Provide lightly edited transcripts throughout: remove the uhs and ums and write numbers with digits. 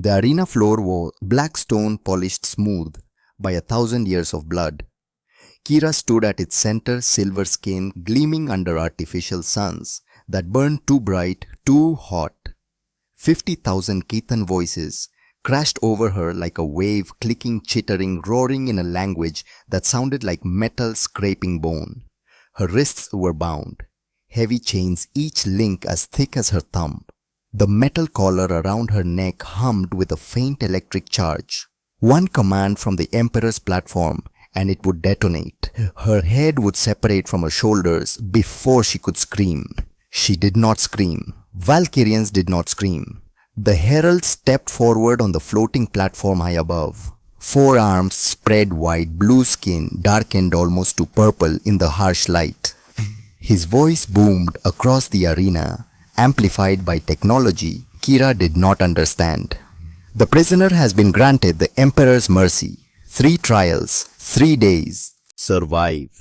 The arena floor was black stone polished smooth by 1,000 years of blood. Kira stood at its center, silver skin gleaming under artificial suns that burned too bright, too hot. 50,000 Keithan voices crashed over her like a wave, clicking, chittering, roaring in a language that sounded like metal scraping bone. Her wrists were bound, heavy chains, each link as thick as her thumb. The metal collar around her neck hummed with a faint electric charge. One command from the Emperor's platform and it would detonate. Her head would separate from her shoulders before she could scream. She did not scream. Valkyrians did not scream. The herald stepped forward on the floating platform high above. Forearms spread wide, blue skin darkened almost to purple in the harsh light. His voice boomed across the arena, amplified by technology Kira did not understand. The prisoner has been granted the Emperor's mercy. 3 trials, 3 days. Survive,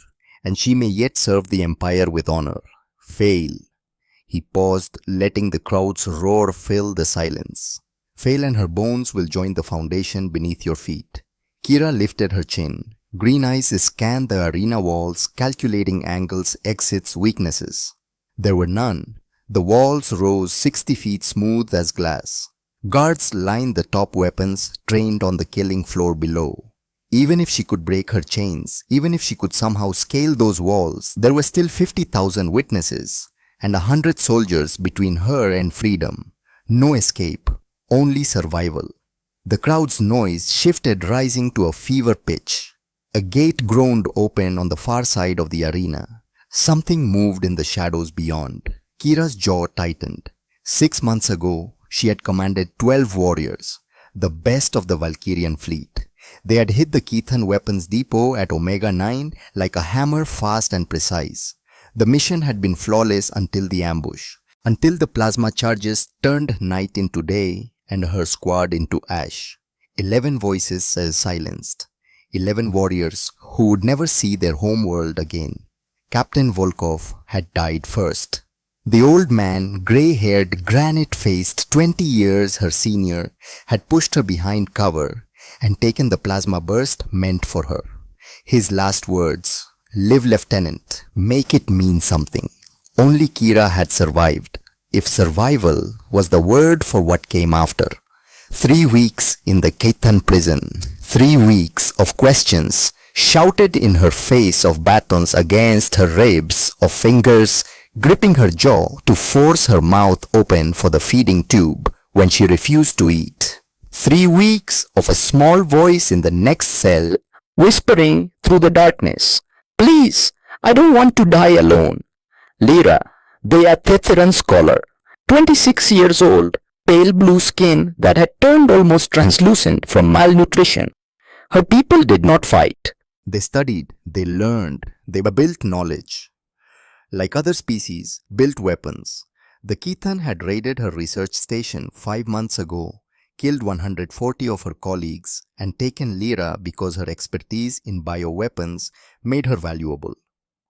and she may yet serve the Empire with honor. Fail. He paused, letting the crowd's roar fill the silence. Fail and her bones will join the foundation beneath your feet. Kira lifted her chin. Green eyes scanned the arena walls, calculating angles, exits, weaknesses. There were none. The walls rose 60 feet smooth as glass. Guards lined the top weapons, trained on the killing floor below. Even if she could break her chains, even if she could somehow scale those walls, there were still 50,000 witnesses and 100 soldiers between her and freedom. No escape, only survival. The crowd's noise shifted, rising to a fever pitch. A gate groaned open on the far side of the arena. Something moved in the shadows beyond. Kira's jaw tightened. 6 months ago, she had commanded 12 warriors, the best of the Valkyrian fleet. They had hit the Keithan weapons depot at Omega 9 like a hammer, fast and precise. The mission had been flawless until the ambush, until the plasma charges turned night into day and her squad into ash. 11 voices silenced. 11 warriors who would never see their home world again. Captain Volkov had died first. The old man, grey-haired, granite-faced, 20 years her senior, had pushed her behind cover and taken the plasma burst meant for her. His last words, "Live, Lieutenant, make it mean something." Only Kira had survived, if survival was the word for what came after. 3 weeks in the Keithan prison, 3 weeks of questions shouted in her face, of batons against her ribs, of fingers gripping her jaw to force her mouth open for the feeding tube when she refused to eat. 3 weeks of a small voice in the next cell whispering through the darkness, "Please, I don't want to die alone." Lyra, the Athetheran scholar, 26 years old, pale blue skin that had turned almost translucent from malnutrition. Her people did not fight. They studied, they learned, they built knowledge. Like other species, built weapons. The Keithan had raided her research station 5 months ago, killed 140 of her colleagues, and taken Lyra because her expertise in bioweapons made her valuable.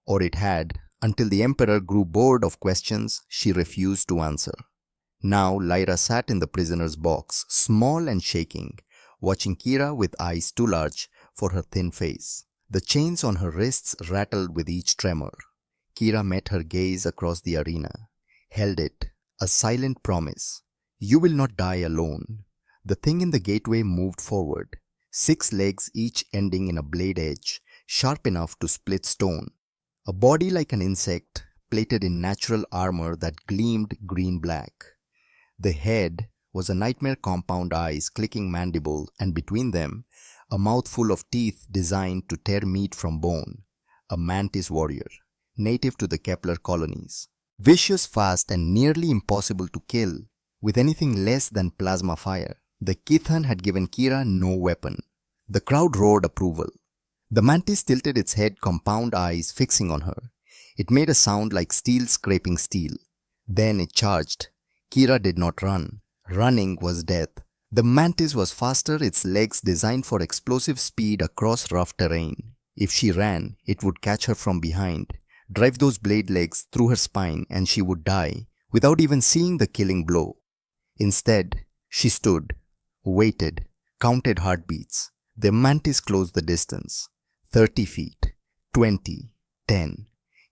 Or it had, until the Emperor grew bored of questions she refused to answer. Now Lyra sat in the prisoner's box, small and shaking, watching Kira with eyes too large for her thin face. The chains on her wrists rattled with each tremor. Kira met her gaze across the arena, held it, a silent promise. "You will not die alone." The thing in the gateway moved forward, 6 legs each ending in a blade edge, sharp enough to split stone. A body like an insect, plated in natural armor that gleamed green-black. The head was a nightmare compound eyes, clicking mandible, and between them, a mouthful of teeth designed to tear meat from bone. A mantis warrior, native to the Kepler colonies. Vicious, fast, and nearly impossible to kill with anything less than plasma fire. The Keithan had given Kira no weapon. The crowd roared approval. The mantis tilted its head, compound eyes fixing on her. It made a sound like steel scraping steel. Then it charged. Kira did not run. Running was death. The mantis was faster, its legs designed for explosive speed across rough terrain. If she ran, it would catch her from behind, drive those blade legs through her spine, and she would die without even seeing the killing blow. Instead, she stood, waited, counted heartbeats. The mantis closed the distance. 30 feet, 20, 10.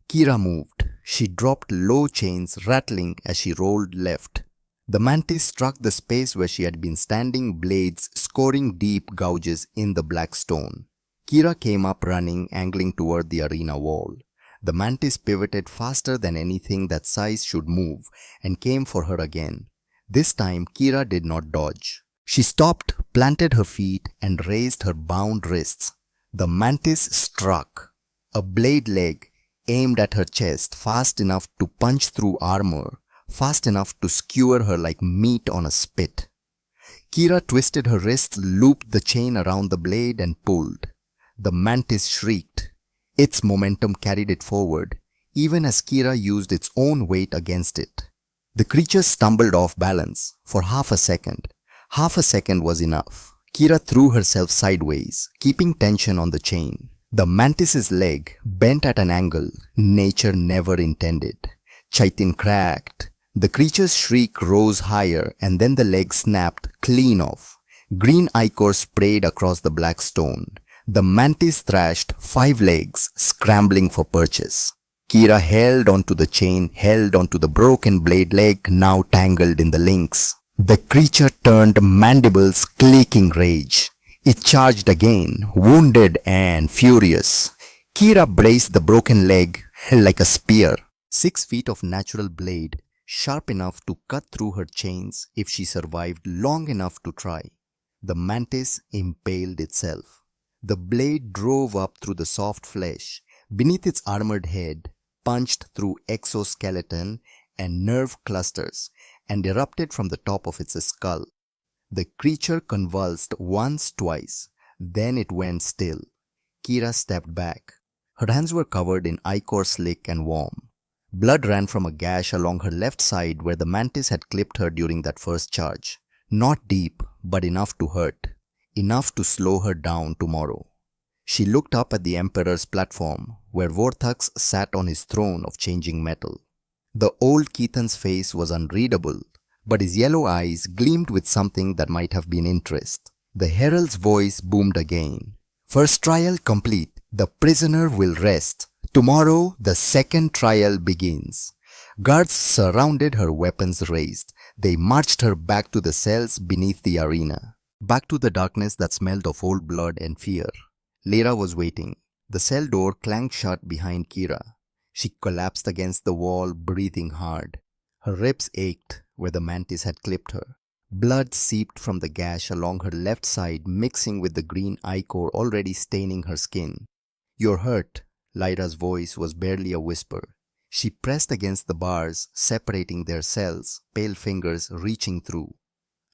Kira moved. She dropped low chains rattling as she rolled left. The mantis struck the space where she had been standing, blades scoring deep gouges in the black stone. Kira came up running, angling toward the arena wall. The mantis pivoted faster than anything that size should move and came for her again. This time, Kira did not dodge. She stopped, planted her feet, and raised her bound wrists. The mantis struck. A blade leg aimed at her chest fast enough to punch through armor, fast enough to skewer her like meat on a spit. Kira twisted her wrists, looped the chain around the blade, and pulled. The mantis shrieked. Its momentum carried it forward, even as Kira used its own weight against it. The creature stumbled off balance for half a second. Half a second was enough. Kira threw herself sideways, keeping tension on the chain. The mantis's leg bent at an angle nature never intended. Chitin cracked. The creature's shriek rose higher, and then the leg snapped clean off. Green ichor sprayed across the black stone. The mantis thrashed 5 legs, scrambling for purchase. Kira held onto the chain, held onto the broken blade leg, now tangled in the links. The creature turned mandibles, clicking rage. It charged again, wounded and furious. Kira braced the broken leg like a spear. 6 feet of natural blade, sharp enough to cut through her chains if she survived long enough to try. The mantis impaled itself. The blade drove up through the soft flesh, beneath its armored head, punched through exoskeleton and nerve clusters, and erupted from the top of its skull. The creature convulsed once, twice, then it went still. Kira stepped back. Her hands were covered in ichor, slick and warm. Blood ran from a gash along her left side where the mantis had clipped her during that first charge. Not deep, but enough to hurt. Enough to slow her down tomorrow. She looked up at the Emperor's platform, where Vorthax sat on his throne of changing metal. The old Keithan's face was unreadable, but his yellow eyes gleamed with something that might have been interest. The herald's voice boomed again. First trial complete. The prisoner will rest. Tomorrow, the second trial begins. Guards surrounded her, weapons raised. They marched her back to the cells beneath the arena. Back to the darkness that smelled of old blood and fear. Lyra was waiting. The cell door clanged shut behind Kira. She collapsed against the wall, breathing hard. Her ribs ached where the mantis had clipped her. Blood seeped from the gash along her left side, mixing with the green ichor already staining her skin. "You're hurt." Lyra's voice was barely a whisper. She pressed against the bars, separating their cells, pale fingers reaching through.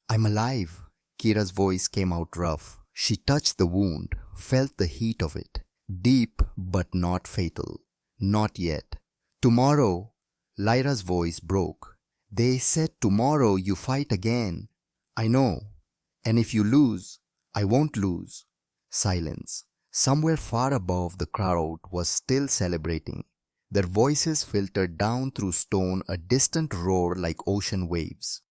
"I'm alive." Kira's voice came out rough. She touched the wound, felt the heat of it. Deep, but not fatal. Not yet. "Tomorrow." Lyra's voice broke. "They said tomorrow you fight again." "I know. And if you lose, I won't lose." Silence. Somewhere far above, the crowd was still celebrating. Their voices filtered down through stone, a distant roar like ocean waves.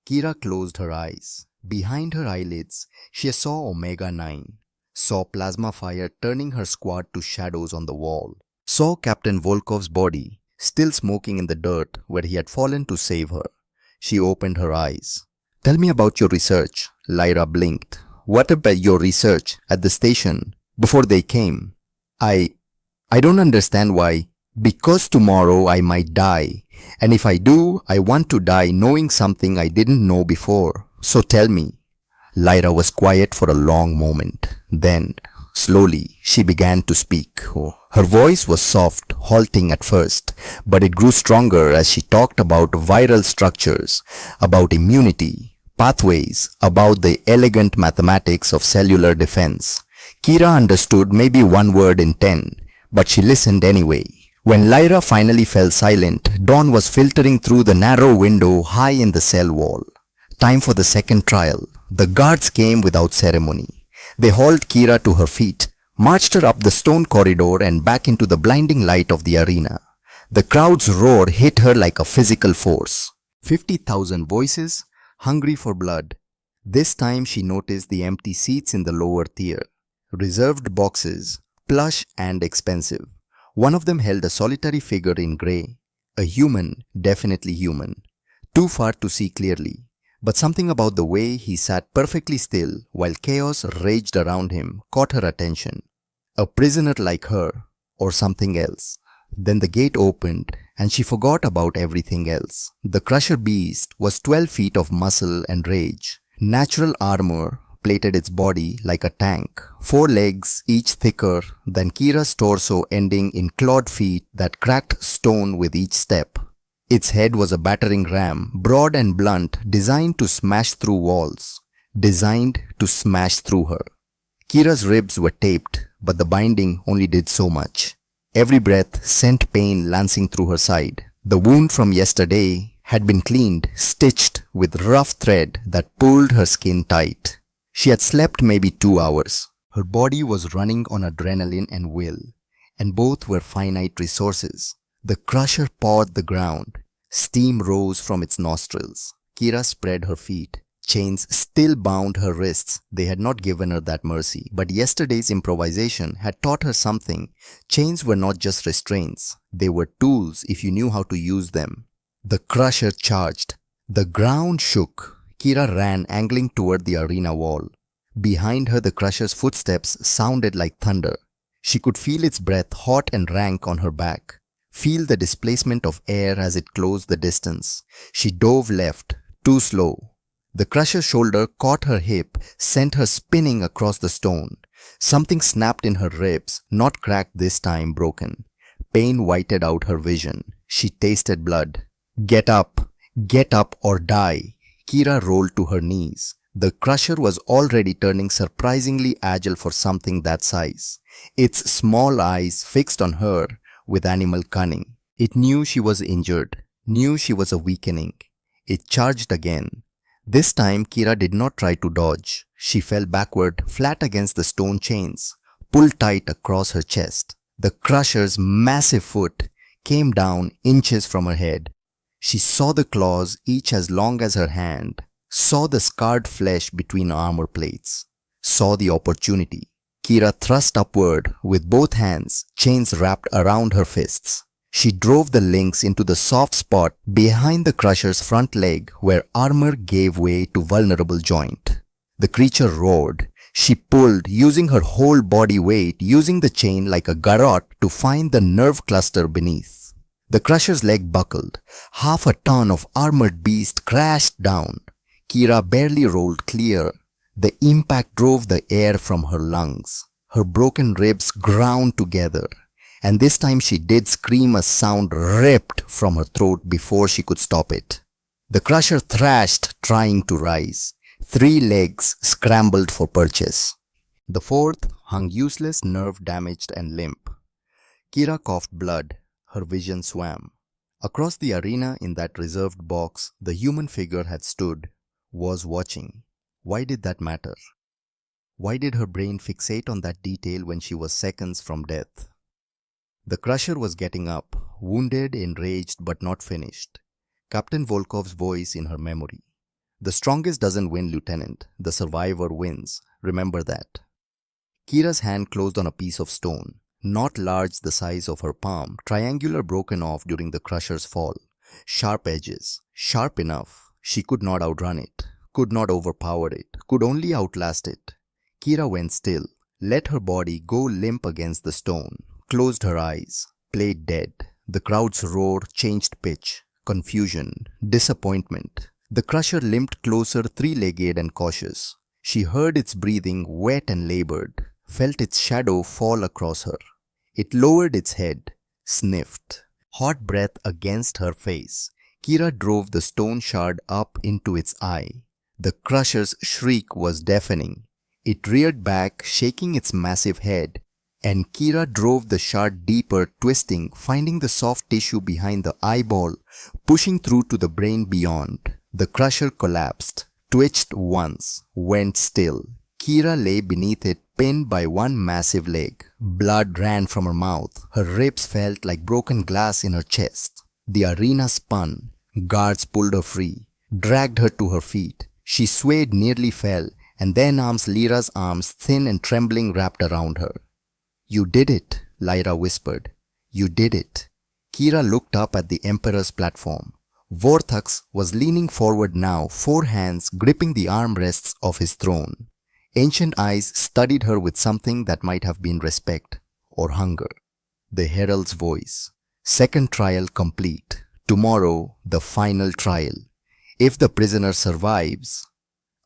Kira closed her eyes. Behind her eyelids, she saw Omega-9. Saw plasma fire turning her squad to shadows on the wall. Saw Captain Volkov's body, still smoking in the dirt where he had fallen to save her. She opened her eyes. "Tell me about your research." Lyra blinked. "What about your research at the station before they came?" I don't understand why." "Because tomorrow I might die. And if I do, I want to die knowing something I didn't know before. So tell me." Lyra was quiet for a long moment. Then, slowly, she began to speak. Her voice was soft, halting at first, but it grew stronger as she talked about viral structures, about immunity, pathways, about the elegant mathematics of cellular defense. Kira understood maybe one word in 10, but she listened anyway. When Lyra finally fell silent, dawn was filtering through the narrow window high in the cell wall. Time for the second trial. The guards came without ceremony. They hauled Kira to her feet, marched her up the stone corridor and back into the blinding light of the arena. The crowd's roar hit her like a physical force. 50,000 voices, hungry for blood. This time she noticed the empty seats in the lower tier. Reserved boxes, plush and expensive. One of them held a solitary figure in grey. A human, definitely human. Too far to see clearly. But something about the way he sat perfectly still while chaos raged around him caught her attention. A prisoner like her, or something else. Then the gate opened and she forgot about everything else. The Crusher Beast was 12 feet of muscle and rage. Natural armor plated its body like a tank. 4 legs, each thicker than Kira's torso, ending in clawed feet that cracked stone with each step. Its head was a battering ram, broad and blunt, designed to smash through walls. Designed to smash through her. Kira's ribs were taped, but the binding only did so much. Every breath sent pain lancing through her side. The wound from yesterday had been cleaned, stitched with rough thread that pulled her skin tight. She had slept maybe 2 hours. Her body was running on adrenaline and will, and both were finite resources. The Crusher pawed the ground. Steam rose from its nostrils. Kira spread her feet. Chains still bound her wrists. They had not given her that mercy, but yesterday's improvisation had taught her something. Chains were not just restraints. They were tools if you knew how to use them. The Crusher charged. The ground shook. Kira ran, angling toward the arena wall. Behind her, the Crusher's footsteps sounded like thunder. She could feel its breath, hot and rank, on her back. Feel the displacement of air as it closed the distance. She dove left, too slow. The Crusher's shoulder caught her hip, sent her spinning across the stone. Something snapped in her ribs, not cracked this time, broken. Pain whited out her vision. She tasted blood. Get up or die. Kira rolled to her knees. The Crusher was already turning surprisingly agile for something that size. Its small eyes fixed on her with animal cunning. It knew she was injured, knew she was a weakening. It charged again. This time Kira did not try to dodge. She fell backward, flat against the stone chains, pulled tight across her chest. The Crusher's massive foot came down inches from her head. She saw the claws, each as long as her hand, saw the scarred flesh between armor plates, saw the opportunity. Kira thrust upward with both hands, chains wrapped around her fists. She drove the links into the soft spot behind the Crusher's front leg where armor gave way to vulnerable joint. The creature roared. She pulled, using her whole body weight, using the chain like a garrote to find the nerve cluster beneath. The Crusher's leg buckled. Half a ton of armored beast crashed down. Kira barely rolled clear. The impact drove the air from her lungs. Her broken ribs ground together. And this time she did scream, a sound ripped from her throat before she could stop it. The Crusher thrashed, trying to rise. 3 legs scrambled for purchase. The 4th hung useless, nerve damaged and limp. Kira coughed blood. Her vision swam. Across the arena in that reserved box, the human figure had stood, was watching. Why did that matter? Why did her brain fixate on that detail when she was seconds from death? The Crusher was getting up, wounded, enraged, but not finished. Captain Volkov's voice in her memory. The strongest doesn't win, Lieutenant. The survivor wins. Remember that. Kira's hand closed on a piece of stone, not large, the size of her palm, triangular, broken off during the Crusher's fall. Sharp edges, sharp enough. She could not outrun it, could not overpower it, could only outlast it. Kira went still, let her body go limp against the stone, closed her eyes, played dead. The crowd's roar changed pitch, confusion, disappointment. The Crusher limped closer, 3-legged and cautious. She heard its breathing, wet and labored, felt its shadow fall across her. It lowered its head, sniffed. Hot breath against her face. Kira drove the stone shard up into its eye. The Crusher's shriek was deafening. It reared back, shaking its massive head, and Kira drove the shard deeper, twisting, finding the soft tissue behind the eyeball, pushing through to the brain beyond. The Crusher collapsed, twitched once, went still. Kira lay beneath it, pinned by one massive leg. Blood ran from her mouth. Her ribs felt like broken glass in her chest. The arena spun. Guards pulled her free, dragged her to her feet. She swayed, nearly fell, and then Lyra's arms, thin and trembling, wrapped around her. "You did it," Lyra whispered. "You did it." Kira looked up at the Emperor's platform. Vorthax was leaning forward now, 4 hands gripping the armrests of his throne. Ancient eyes studied her with something that might have been respect or hunger. The herald's voice. "Second trial complete. Tomorrow, the final trial. If the prisoner survives..."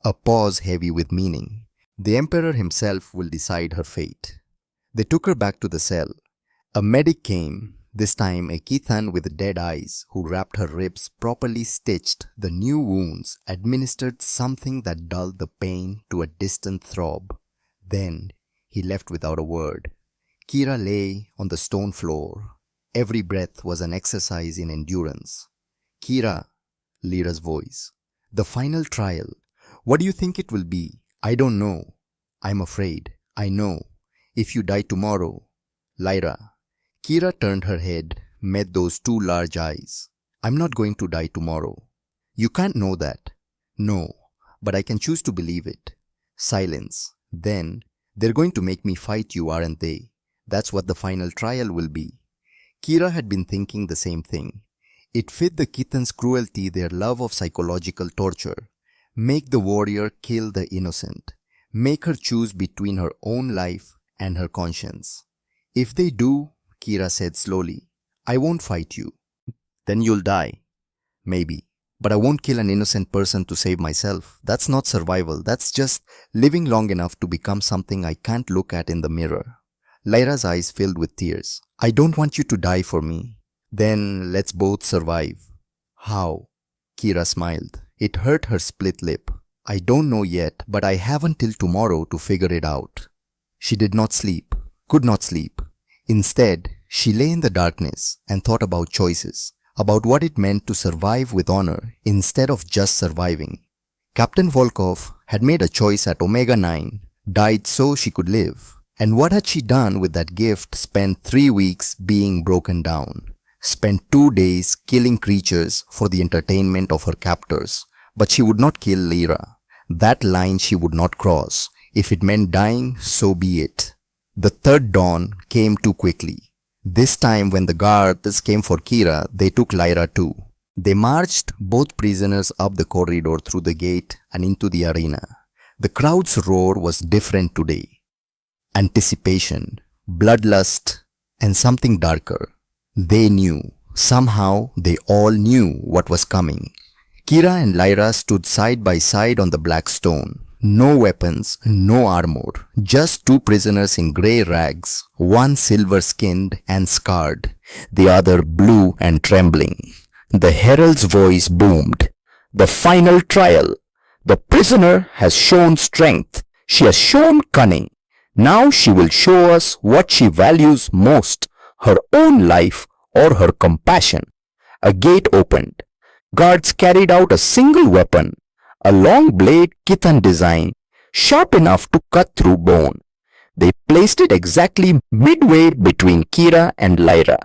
A pause heavy with meaning. "The Emperor himself will decide her fate." They took her back to the cell. A medic came, this time a Kithan with dead eyes, who wrapped her ribs, properly stitched the new wounds, administered something that dulled the pain to a distant throb. Then he left without a word. Kira lay on the stone floor. Every breath was an exercise in endurance. "Kira," Lyra's voice. "The final trial. What do you think it will be?" "I don't know. I'm afraid. I know. If you die tomorrow..." "Lyra." Kira turned her head, met those 2 large eyes. "I'm not going to die tomorrow." "You can't know that." "No, but I can choose to believe it." Silence. Then, "They're going to make me fight you, aren't they? That's what the final trial will be." Kira had been thinking the same thing. It fit the Kithan's cruelty, their love of psychological torture. Make the warrior kill the innocent. Make her choose between her own life and her conscience. "If they do," Kira said slowly, "I won't fight you." "Then you'll die." "Maybe. But I won't kill an innocent person to save myself. That's not survival. That's just living long enough to become something I can't look at in the mirror." Lyra's eyes filled with tears. "I don't want you to die for me." "Then let's both survive." "How?" Kira smiled. It hurt her split lip. "I don't know yet, but I have until tomorrow to figure it out." She did not sleep, could not sleep. Instead, she lay in the darkness and thought about choices, about what it meant to survive with honor instead of just surviving. Captain Volkov had made a choice at Omega 9, died so she could live. And what had she done with that gift spent 3 weeks being broken down? Spent 2 days killing creatures for the entertainment of her captors. But she would not kill Lyra. That line she would not cross. If it meant dying, so be it. The third dawn came too quickly. This time when the guards came for Kira, they took Lyra too. They marched both prisoners up the corridor through the gate and into the arena. The crowd's roar was different today. Anticipation, bloodlust, and something darker. They knew. Somehow they all knew what was coming. Kira and Lyra stood side by side on the black stone. No weapons, no armor, just 2 prisoners in grey rags, one silver-skinned and scarred, the other blue and trembling. The herald's voice boomed. "The final trial. The prisoner has shown strength. She has shown cunning. Now she will show us what she values most, her own life or her compassion." A gate opened. Guards carried out a single weapon, a long blade Kithan design, sharp enough to cut through bone. They placed it exactly midway between Kira and Lyra.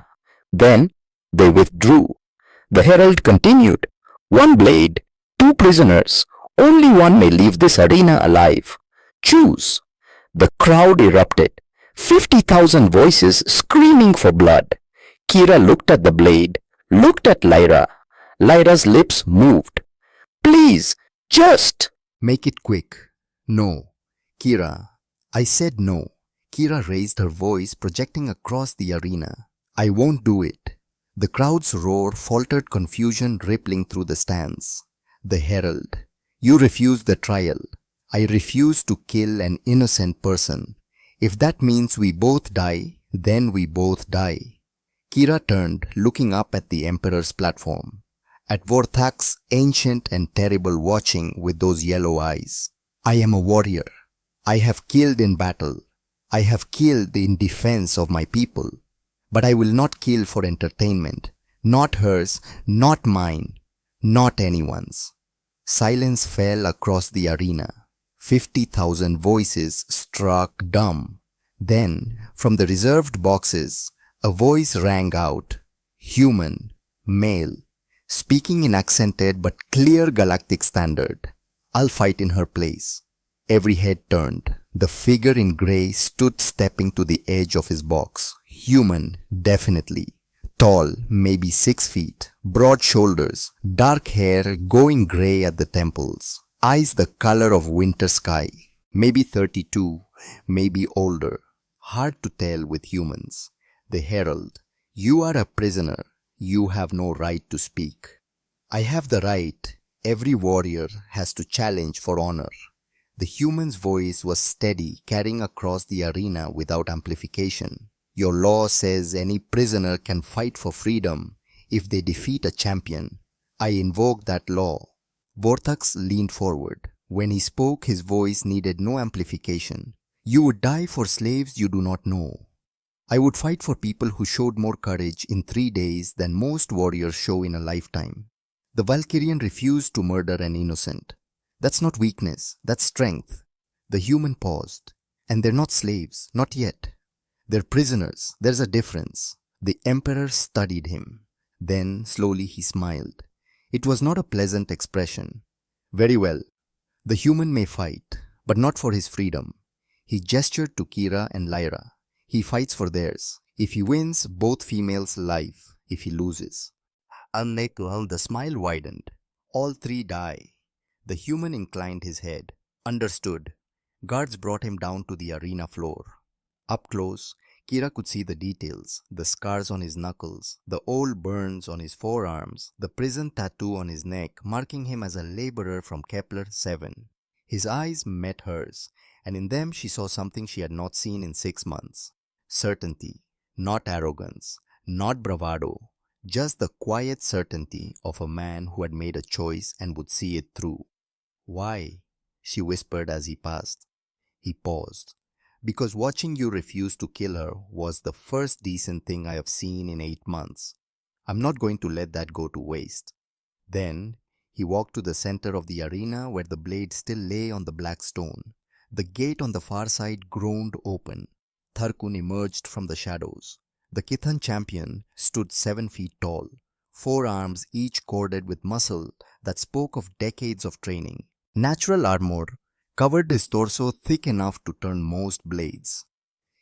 Then they withdrew. The herald continued. "One blade, 2 prisoners. Only one may leave this arena alive. Choose." The crowd erupted. 50,000 voices screaming for blood. Kira looked at the blade, looked at Lyra. Lyra's lips moved. "Please, just..." "Make it quick." "No." "Kira." "I said no." Kira raised her voice, projecting across the arena. "I won't do it." The crowd's roar faltered, confusion rippling through the stands. The herald. "You refuse the trial." "I refuse to kill an innocent person. If that means we both die, then we both die." Kira turned, looking up at the Emperor's platform. At Vorthax, ancient and terrible, watching with those yellow eyes. "I am a warrior. I have killed in battle. I have killed in defense of my people. But I will not kill for entertainment. Not hers, not mine, not anyone's." Silence fell across the arena. 50,000 voices struck dumb. Then, from the reserved boxes, a voice rang out. Human, male, speaking in accented but clear galactic standard. I'll fight in her place. Every head turned. The figure in grey stood stepping to the edge of his box. Human, definitely. Tall, maybe 6 feet. Broad shoulders. Dark hair going grey at the temples. Eyes the color of winter sky. Maybe 32, maybe older. Hard to tell with humans. The herald. You are a prisoner. You have no right to speak. I have the right. Every warrior has to challenge for honor. The human's voice was steady, carrying across the arena without amplification. Your law says any prisoner can fight for freedom if they defeat a champion. I invoke that law. Vortex leaned forward. When he spoke, his voice needed no amplification. You would die for slaves you do not know. I would fight for people who showed more courage in 3 days than most warriors show in a lifetime. The Valkyrian refused to murder an innocent. That's not weakness, that's strength. The human paused. And they're not slaves, not yet. They're prisoners, there's a difference. The emperor studied him. Then, slowly he smiled. It was not a pleasant expression. Very well. The human may fight, but not for his freedom. He gestured to Kira and Lyra. He fights for theirs. If he wins, both females' life. If he loses. Unequal, the smile widened. All 3 die. The human inclined his head. Understood. Guards brought him down to the arena floor. Up close, Kira could see the details, the scars on his knuckles, the old burns on his forearms, the prison tattoo on his neck marking him as a laborer from Kepler 7. His eyes met hers, and in them she saw something she had not seen in 6 months. Certainty, not arrogance, not bravado, just the quiet certainty of a man who had made a choice and would see it through. Why? She whispered as he passed. He paused. Because watching you refuse to kill her was the first decent thing I have seen in 8 months. I'm not going to let that go to waste. Then, he walked to the center of the arena where the blade still lay on the black stone. The gate on the far side groaned open. Tarkun emerged from the shadows. The Kithan champion stood 7 feet tall, 4 arms each corded with muscle that spoke of decades of training. Natural armor covered his torso thick enough to turn most blades.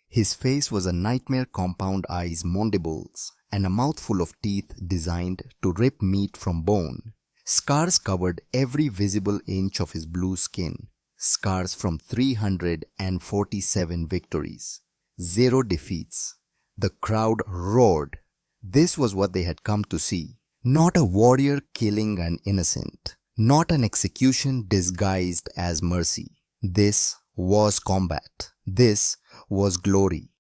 His face was a nightmare compound eyes mandibles and a mouthful of teeth designed to rip meat from bone. Scars covered every visible inch of his blue skin. Scars from 347 victories. 0 defeats. The crowd roared. This was what they had come to see. Not a warrior killing an innocent. Not an execution disguised as mercy. This was combat. This was glory.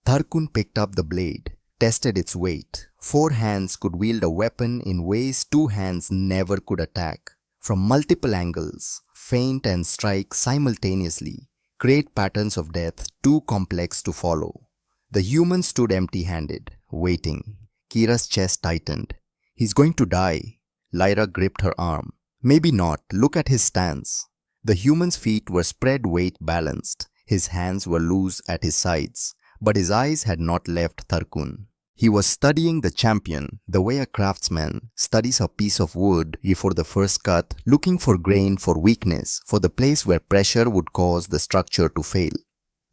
Tarkun picked up the blade, tested its weight. 4 hands could wield a weapon in ways 2 hands never could attack. From multiple angles, feint and strike simultaneously, create patterns of death too complex to follow. The human stood empty-handed, waiting. Kira's chest tightened. He's going to die. Lyra gripped her arm. Maybe not. Look at his stance. The human's feet were spread weight balanced. His hands were loose at his sides. But his eyes had not left Tarkun. He was studying the champion the way a craftsman studies a piece of wood before the first cut, looking for grain, for weakness, for the place where pressure would cause the structure to fail.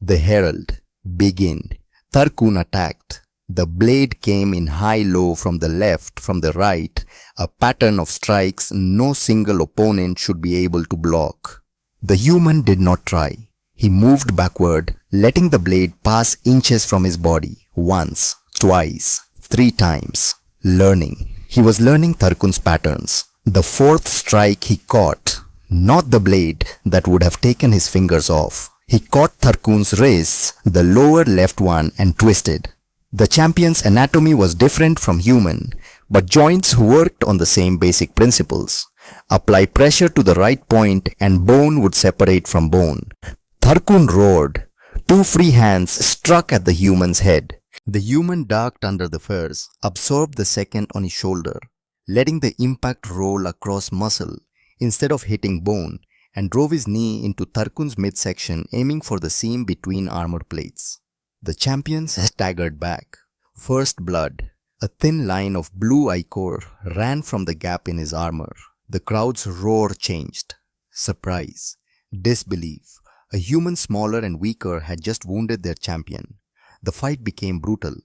The herald. Begin. Tarkun attacked. The blade came in high-low from the left, from the right, a pattern of strikes no single opponent should be able to block. The human did not try. He moved backward, letting the blade pass inches from his body, once, twice, 3 times. Learning. He was learning Tarkun's patterns. The 4th strike he caught, not the blade that would have taken his fingers off. He caught Tarkun's wrists, the lower left one, and twisted. The champion's anatomy was different from human, but joints worked on the same basic principles. Apply pressure to the right point and bone would separate from bone. Tarkun roared. 2 free hands struck at the human's head. The human ducked under the furs, absorbed the second on his shoulder, letting the impact roll across muscle instead of hitting bone, and drove his knee into Tarkun's midsection, aiming for the seam between armor plates. The champions staggered back. First blood. A thin line of blue ichor ran from the gap in his armor. The crowd's roar changed. surprise, disbelief. A human smaller and weaker had just wounded their champion. The fight became brutal.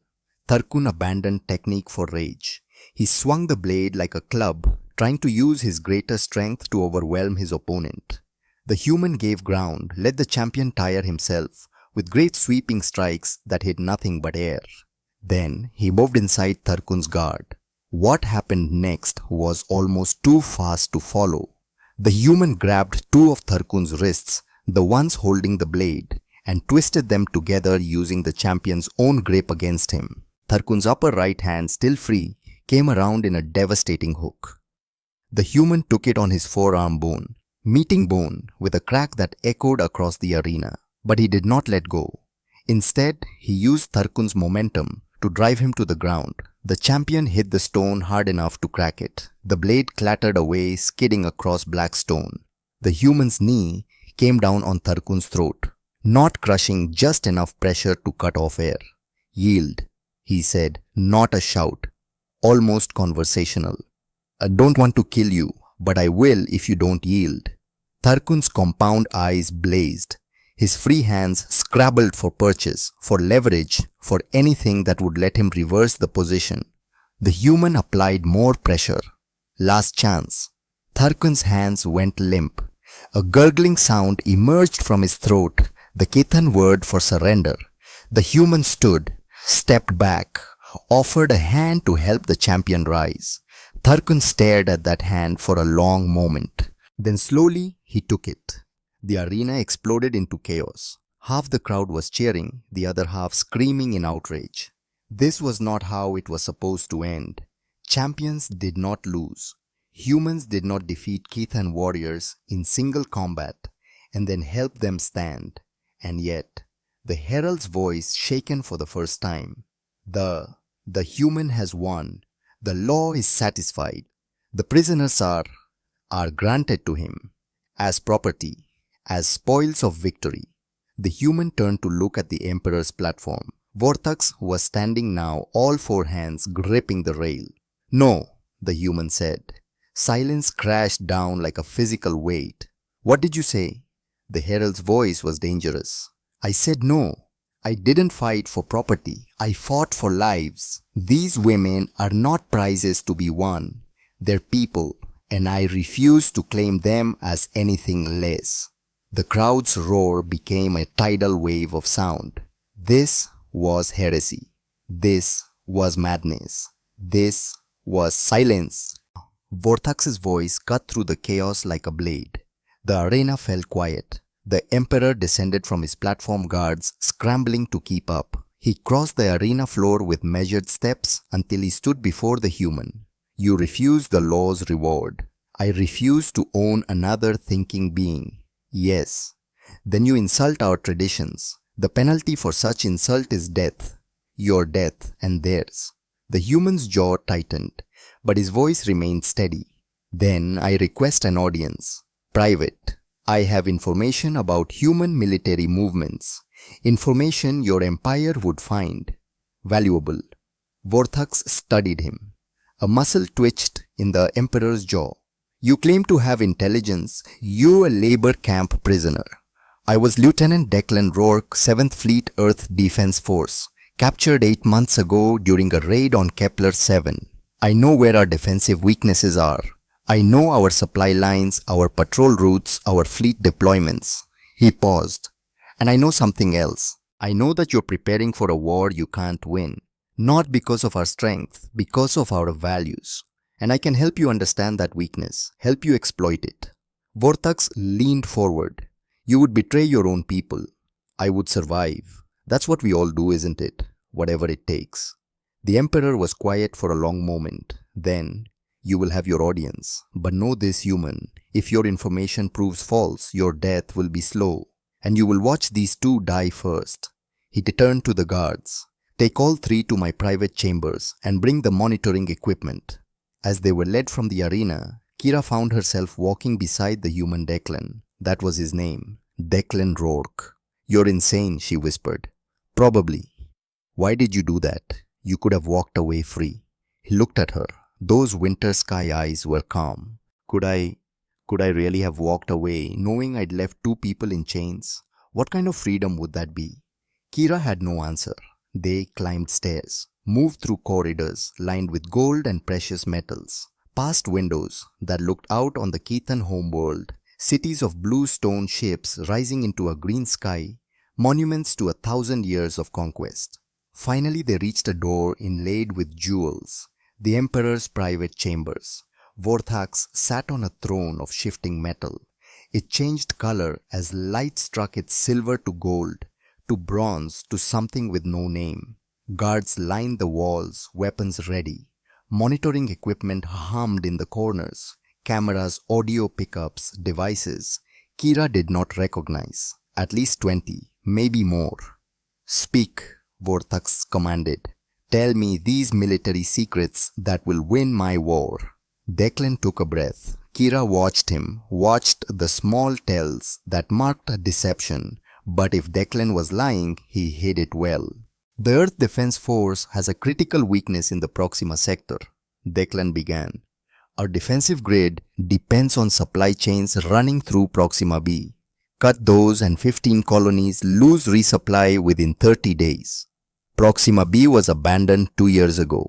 Tarkun abandoned technique for rage. He swung the blade like a club, trying to use his greater strength to overwhelm his opponent. The human gave ground, let the champion tire himself, with great sweeping strikes that hit nothing but air. Then he moved inside Tarkun's guard. What happened next was almost too fast to follow. The human grabbed two of Tarkun's wrists, the ones holding the blade, and twisted them together using the champion's own grip against him. Tarkun's upper right hand, still free, came around in a devastating hook. The human took it on his forearm bone, meeting bone with a crack that echoed across the arena. But he did not let go. Instead, he used Tarkun's momentum to drive him to the ground. The champion hit the stone hard enough to crack it. The blade clattered away, skidding across black stone. The human's knee came down on Tarkun's throat, not crushing, just enough pressure to cut off air. "Yield," he said, not a shout, almost conversational. "I don't want to kill you, but I will if you don't yield." Tarkun's compound eyes blazed. His free hands scrabbled for purchase, for leverage, for anything that would let him reverse the position. The human applied more pressure. Last chance. Tarkun's hands went limp. A gurgling sound emerged from his throat, the Kithan word for surrender. The human stood, stepped back, offered a hand to help the champion rise. Tarkun stared at that hand for a long moment. Then slowly he took it. The arena exploded into chaos. Half the crowd was cheering, the other half screaming in outrage. This was not how it was supposed to end. Champions did not lose. Humans did not defeat Kithan warriors in single combat and then help them stand. And yet, the herald's voice shaken for the first time. The human has won. The law is satisfied. The prisoners are granted to him as property, as spoils of victory. The human turned to look at the emperor's platform. Vortax was standing now, all four hands gripping the rail. "No," the human said. Silence crashed down like a physical weight. "What did you say?" The herald's voice was dangerous. "I said no. I didn't fight for property. I fought for lives. These women are not prizes to be won. They're people, and I refuse to claim them as anything less." The crowd's roar became a tidal wave of sound. This was heresy. This was madness. This was silence. Vortax's voice cut through the chaos like a blade. The arena fell quiet. The emperor descended from his platform guards, scrambling to keep up. He crossed the arena floor with measured steps until he stood before the human. "You refuse the law's reward. I refuse to own another thinking being." "Yes." "Then you insult our traditions. The penalty for such insult is death. Your death and theirs." The human's jaw tightened, but his voice remained steady. "Then I request an audience. Private. I have information about human military movements. Information your empire would find valuable." Vortax studied him. A muscle twitched in the emperor's jaw. "You claim to have intelligence. You a labor camp prisoner. I was Lieutenant Declan Rourke, 7th Fleet Earth Defense Force, captured 8 months ago during a raid on Kepler 7. I know where our defensive weaknesses are. I know our supply lines, our patrol routes, our fleet deployments." He paused. "And I know something else. I know that you're preparing for a war you can't win. Not because of our strength, because of our values. And I can help you understand that weakness, help you exploit it." Vortax leaned forward. "You would betray your own people. I would survive. That's what we all do, isn't it? Whatever it takes." The emperor was quiet for a long moment. Then, "You will have your audience. But know this, human. If your information proves false, your death will be slow. And you will watch these two die first." He turned to the guards. "Take all 3 to my private chambers and bring the monitoring equipment." As they were led from the arena, Kira found herself walking beside the human Declan. That was his name. Declan Rourke. "You're insane," she whispered. "Probably. Why did you do that? You could have walked away free." He looked at her. Those winter sky eyes were calm. Could I Could I really have walked away knowing I'd left two people in chains? What kind of freedom would that be? Kira had no answer. They climbed stairs, moved through corridors lined with gold and precious metals, past windows that looked out on the Keithan homeworld, cities of blue stone ships rising into a green sky, monuments to 1,000 years of conquest. Finally, they reached a door inlaid with jewels, the Emperor's private chambers. Vorthax sat on a throne of shifting metal. It changed color as light struck its silver to gold, to bronze, to something with no name. Guards lined the walls, weapons ready. Monitoring equipment hummed in the corners. Cameras, audio pickups, devices. Kira did not recognize. At least 20, maybe more. "Speak," Vorthax commanded. "Tell me these military secrets that will win my war." Declan took a breath. Kira watched him, watched the small tells that marked a deception, but if Declan was lying, he hid it well. "The Earth Defense Force has a critical weakness in the Proxima sector," Declan began. "Our defensive grid depends on supply chains running through Proxima B. Cut those and 15 colonies lose resupply within 30 days. Proxima B was abandoned 2 years ago.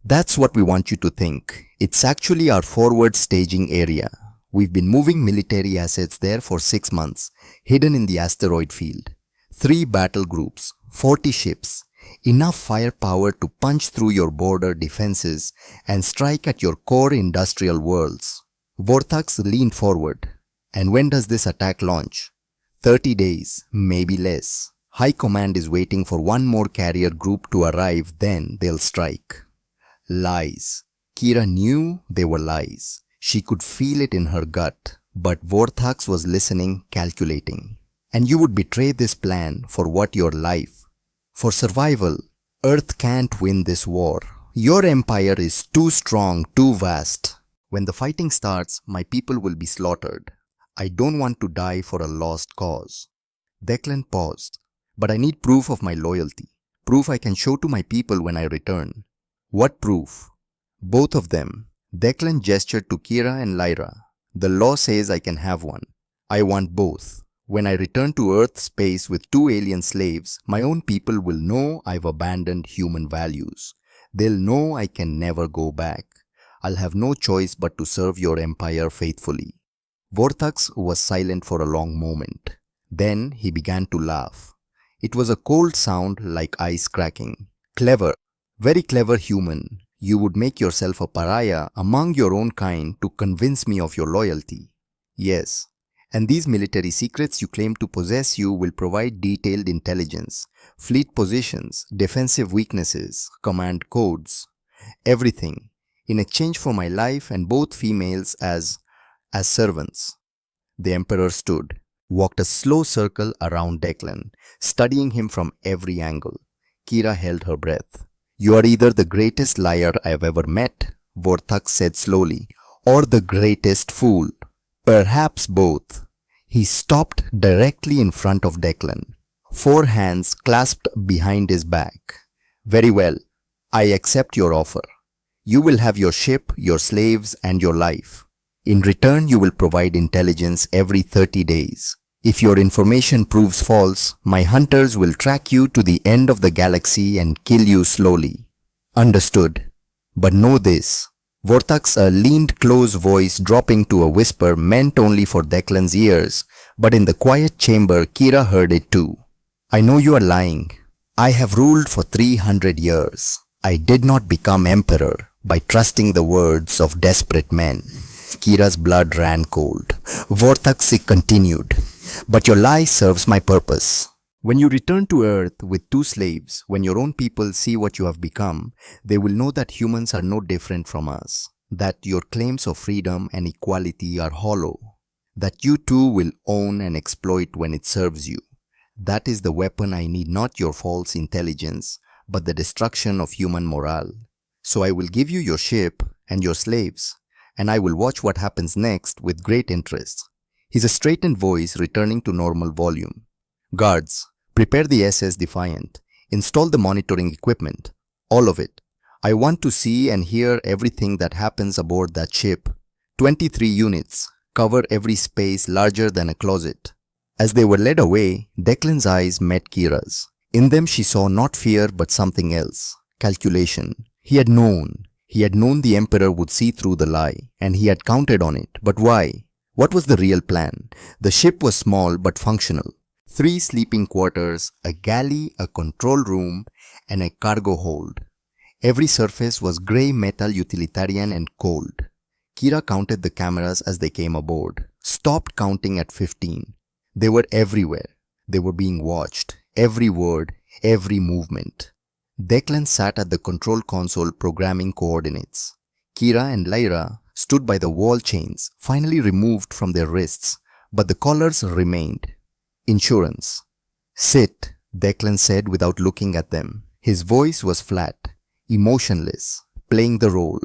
That's what we want you to think. It's actually our forward staging area. We've been moving military assets there for 6 months, hidden in the asteroid field. 3 battle groups, 40 ships, enough firepower to punch through your border defenses and strike at your core industrial worlds." Vorthax leaned forward. "And when does this attack launch?" 30 days, maybe less. High Command is waiting for one more carrier group to arrive, then they'll strike." Lies. Kira knew they were lies. She could feel it in her gut, but Vorthax was listening, calculating. "And you would betray this plan for what? Your life? For survival. Earth can't win this war. Your empire is too strong, too vast. When the fighting starts, my people will be slaughtered. I don't want to die for a lost cause." Declan paused. "But I need proof of my loyalty. Proof I can show to my people when I return." "What proof?" "Both of them." Declan gestured to Kira and Lyra. "The law says I can have one. I want both. When I return to Earth space with 2 alien slaves, my own people will know I've abandoned human values. They'll know I can never go back. I'll have no choice but to serve your empire faithfully." Vorthax was silent for a long moment. Then he began to laugh. It was a cold sound like ice cracking. "Clever. Very clever human. You would make yourself a pariah among your own kind to convince me of your loyalty." "Yes. And these military secrets you claim to possess you will provide detailed intelligence, fleet positions, defensive weaknesses, command codes, everything, in exchange for my life and both females as servants." The Emperor stood, walked a slow circle around Declan, studying him from every angle. Kira held her breath. "You are either the greatest liar I have ever met," Vorthax said slowly, "or the greatest fool. Perhaps both." He stopped directly in front of Declan, 4 hands clasped behind his back. "Very well. I accept your offer. You will have your ship, your slaves, and your life. In return, you will provide intelligence every 30 days. If your information proves false, my hunters will track you to the end of the galaxy and kill you slowly." "Understood. But know this." Vorthax, a leaned close voice dropping to a whisper meant only for Declan's ears, but in the quiet chamber Kira heard it too. "I know you are lying. I have ruled for 300 years. I did not become emperor by trusting the words of desperate men." Kira's blood ran cold. Vorthax continued. "But your lie serves my purpose. When you return to Earth with 2 slaves, when your own people see what you have become, they will know that humans are no different from us, that your claims of freedom and equality are hollow, that you too will own and exploit when it serves you. That is the weapon I need, not your false intelligence, but the destruction of human morale. So I will give you your ship and your slaves, and I will watch what happens next with great interest." His straightened voice returning to normal volume. "Guards, prepare the SS Defiant. Install the monitoring equipment. All of it. I want to see and hear everything that happens aboard that ship. 23 units. cover every space larger than a closet. As they were led away, Declan's eyes met Kira's. In them she saw not fear but something else. Calculation. He had known. He had known the Emperor would see through the lie, and he had counted on it. But why? What was the real plan? The ship was small but functional. 3 sleeping quarters, a galley, a control room, and a cargo hold. Every surface was grey metal, utilitarian and cold. Kira counted the cameras as they came aboard, stopped counting at 15. They were everywhere. They were being watched. Every word, every movement. Declan sat at the control console programming coordinates. Kira and Lyra stood by the wall chains, finally removed from their wrists, but the collars remained. Insurance. Sit, Declan said without looking at them. His voice was flat, emotionless, playing the role.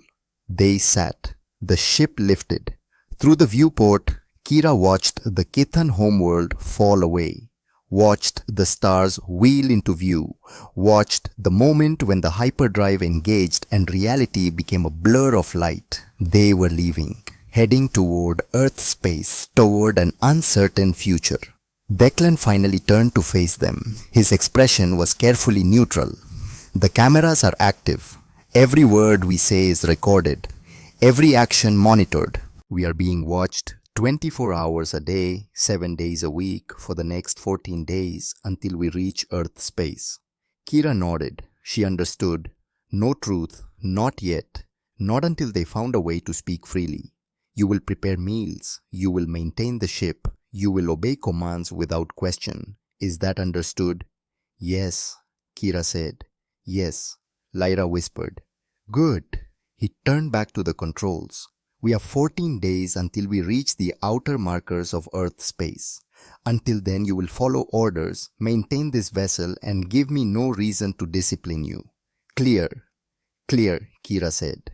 They sat. The ship lifted. Through the viewport, Kira watched the Kithan homeworld fall away, watched the stars wheel into view, watched the moment when the hyperdrive engaged and reality became a blur of light. They were leaving, heading toward Earth space, toward an uncertain future. Declan finally turned to face them. His expression was carefully neutral. The cameras are active. Every word we say is recorded. Every action monitored. We are being watched 24 hours a day, 7 days a week for the next 14 days until we reach Earth space. Kira nodded. She understood. No truth, not yet. Not until they found a way to speak freely. You will prepare meals. You will maintain the ship. You will obey commands without question. Is that understood? Yes, Kira said. Yes, Lyra whispered. Good. He turned back to the controls. We have 14 days until we reach the outer markers of Earth space. Until then you will follow orders, maintain this vessel and give me no reason to discipline you. Clear. Clear, Kira said.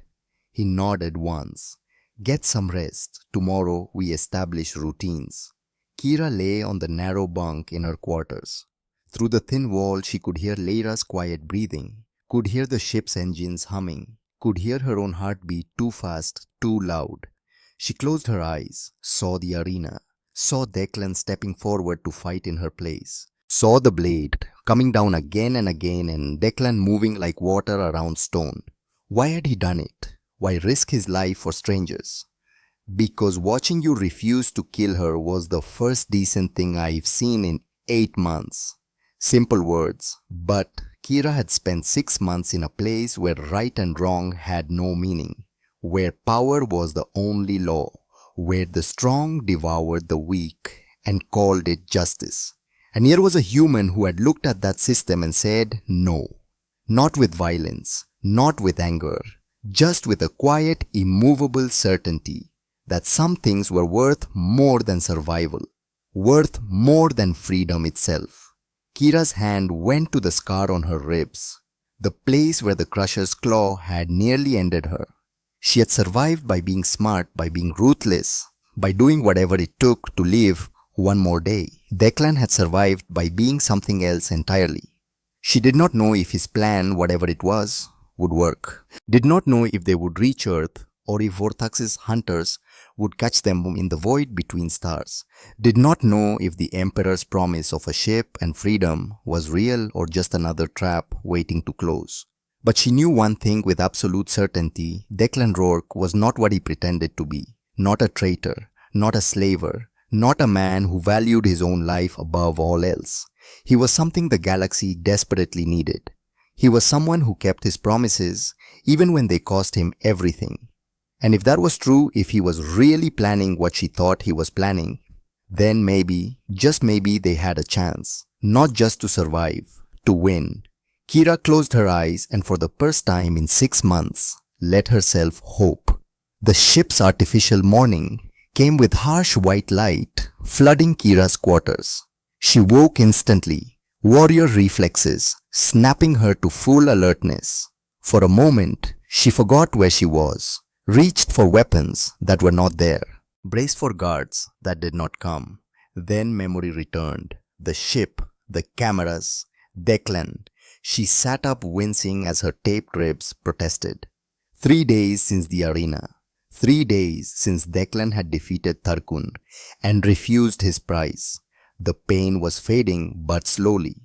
He nodded once. Get some rest. Tomorrow we establish routines. Kira lay on the narrow bunk in her quarters. Through the thin wall she could hear Lyra's quiet breathing, could hear the ship's engines humming, could hear her own heartbeat too fast, too loud. She closed her eyes, saw the arena, saw Declan stepping forward to fight in her place, saw the blade coming down again and again and Declan moving like water around stone. Why had he done it? Why risk his life for strangers? Because watching you refuse to kill her was the first decent thing I've seen in 8 months. Simple words, but Kira had spent 6 months in a place where right and wrong had no meaning, where power was the only law, where the strong devoured the weak and called it justice. And here was a human who had looked at that system and said no. Not with violence, not with anger, just with a quiet, immovable certainty that some things were worth more than survival, worth more than freedom itself. Kira's hand went to the scar on her ribs, the place where the Crusher's claw had nearly ended her. She had survived by being smart, by being ruthless, by doing whatever it took to live one more day. Declan had survived by being something else entirely. She did not know if his plan, whatever it was, would work. Did not know if they would reach Earth or if Vortax's hunters would catch them in the void between stars. Did not know if the Emperor's promise of a ship and freedom was real or just another trap waiting to close. But she knew one thing with absolute certainty. Declan Rourke was not what he pretended to be. Not a traitor, not a slaver, not a man who valued his own life above all else. He was something the galaxy desperately needed. He was someone who kept his promises even when they cost him everything. And if that was true, if he was really planning what she thought he was planning, then maybe, just maybe they had a chance. Not just to survive, to win. Kira closed her eyes and for the first time in 6 months, let herself hope. The ship's artificial morning came with harsh white light flooding Kira's quarters. She woke instantly, warrior reflexes snapping her to full alertness. For a moment, she forgot where she was, reached for weapons that were not there, braced for guards that did not come. Then memory returned. The ship, the cameras, Declan. She sat up wincing as her taped ribs protested. 3 days since the arena. 3 days since Declan had defeated Tarkun and refused his prize. The pain was fading but slowly.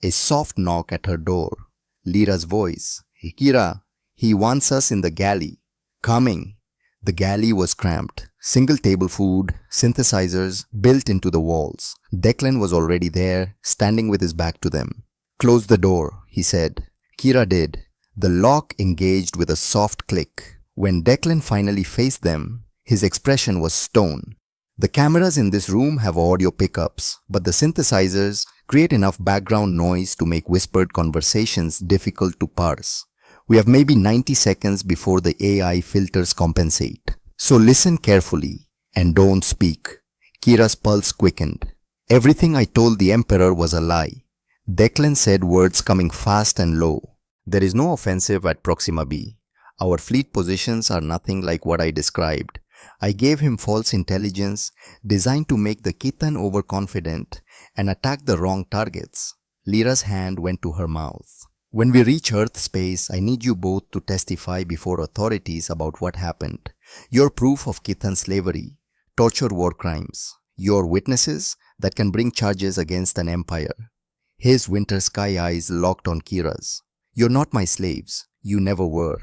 A soft knock at her door. Lyra's voice. Kira, he wants us in the galley. Coming. The galley was cramped. Single table food, synthesizers built into the walls. Declan was already there, standing with his back to them. Close the door, he said. Kira did. The lock engaged with a soft click. When Declan finally faced them, his expression was stone. The cameras in this room have audio pickups, but the synthesizers create enough background noise to make whispered conversations difficult to parse. We have maybe 90 seconds before the AI filters compensate. So listen carefully and don't speak. Kira's pulse quickened. Everything I told the Emperor was a lie. Declan said, words coming fast and low. There is no offensive at Proxima B. Our fleet positions are nothing like what I described. I gave him false intelligence designed to make the Kithan overconfident and attack the wrong targets. Lyra's hand went to her mouth. When we reach Earth space, I need you both to testify before authorities about what happened. Your proof of Kithan slavery, torture, war crimes. Your witnesses that can bring charges against an empire. His winter sky eyes locked on Kira's. You're not my slaves. You never were.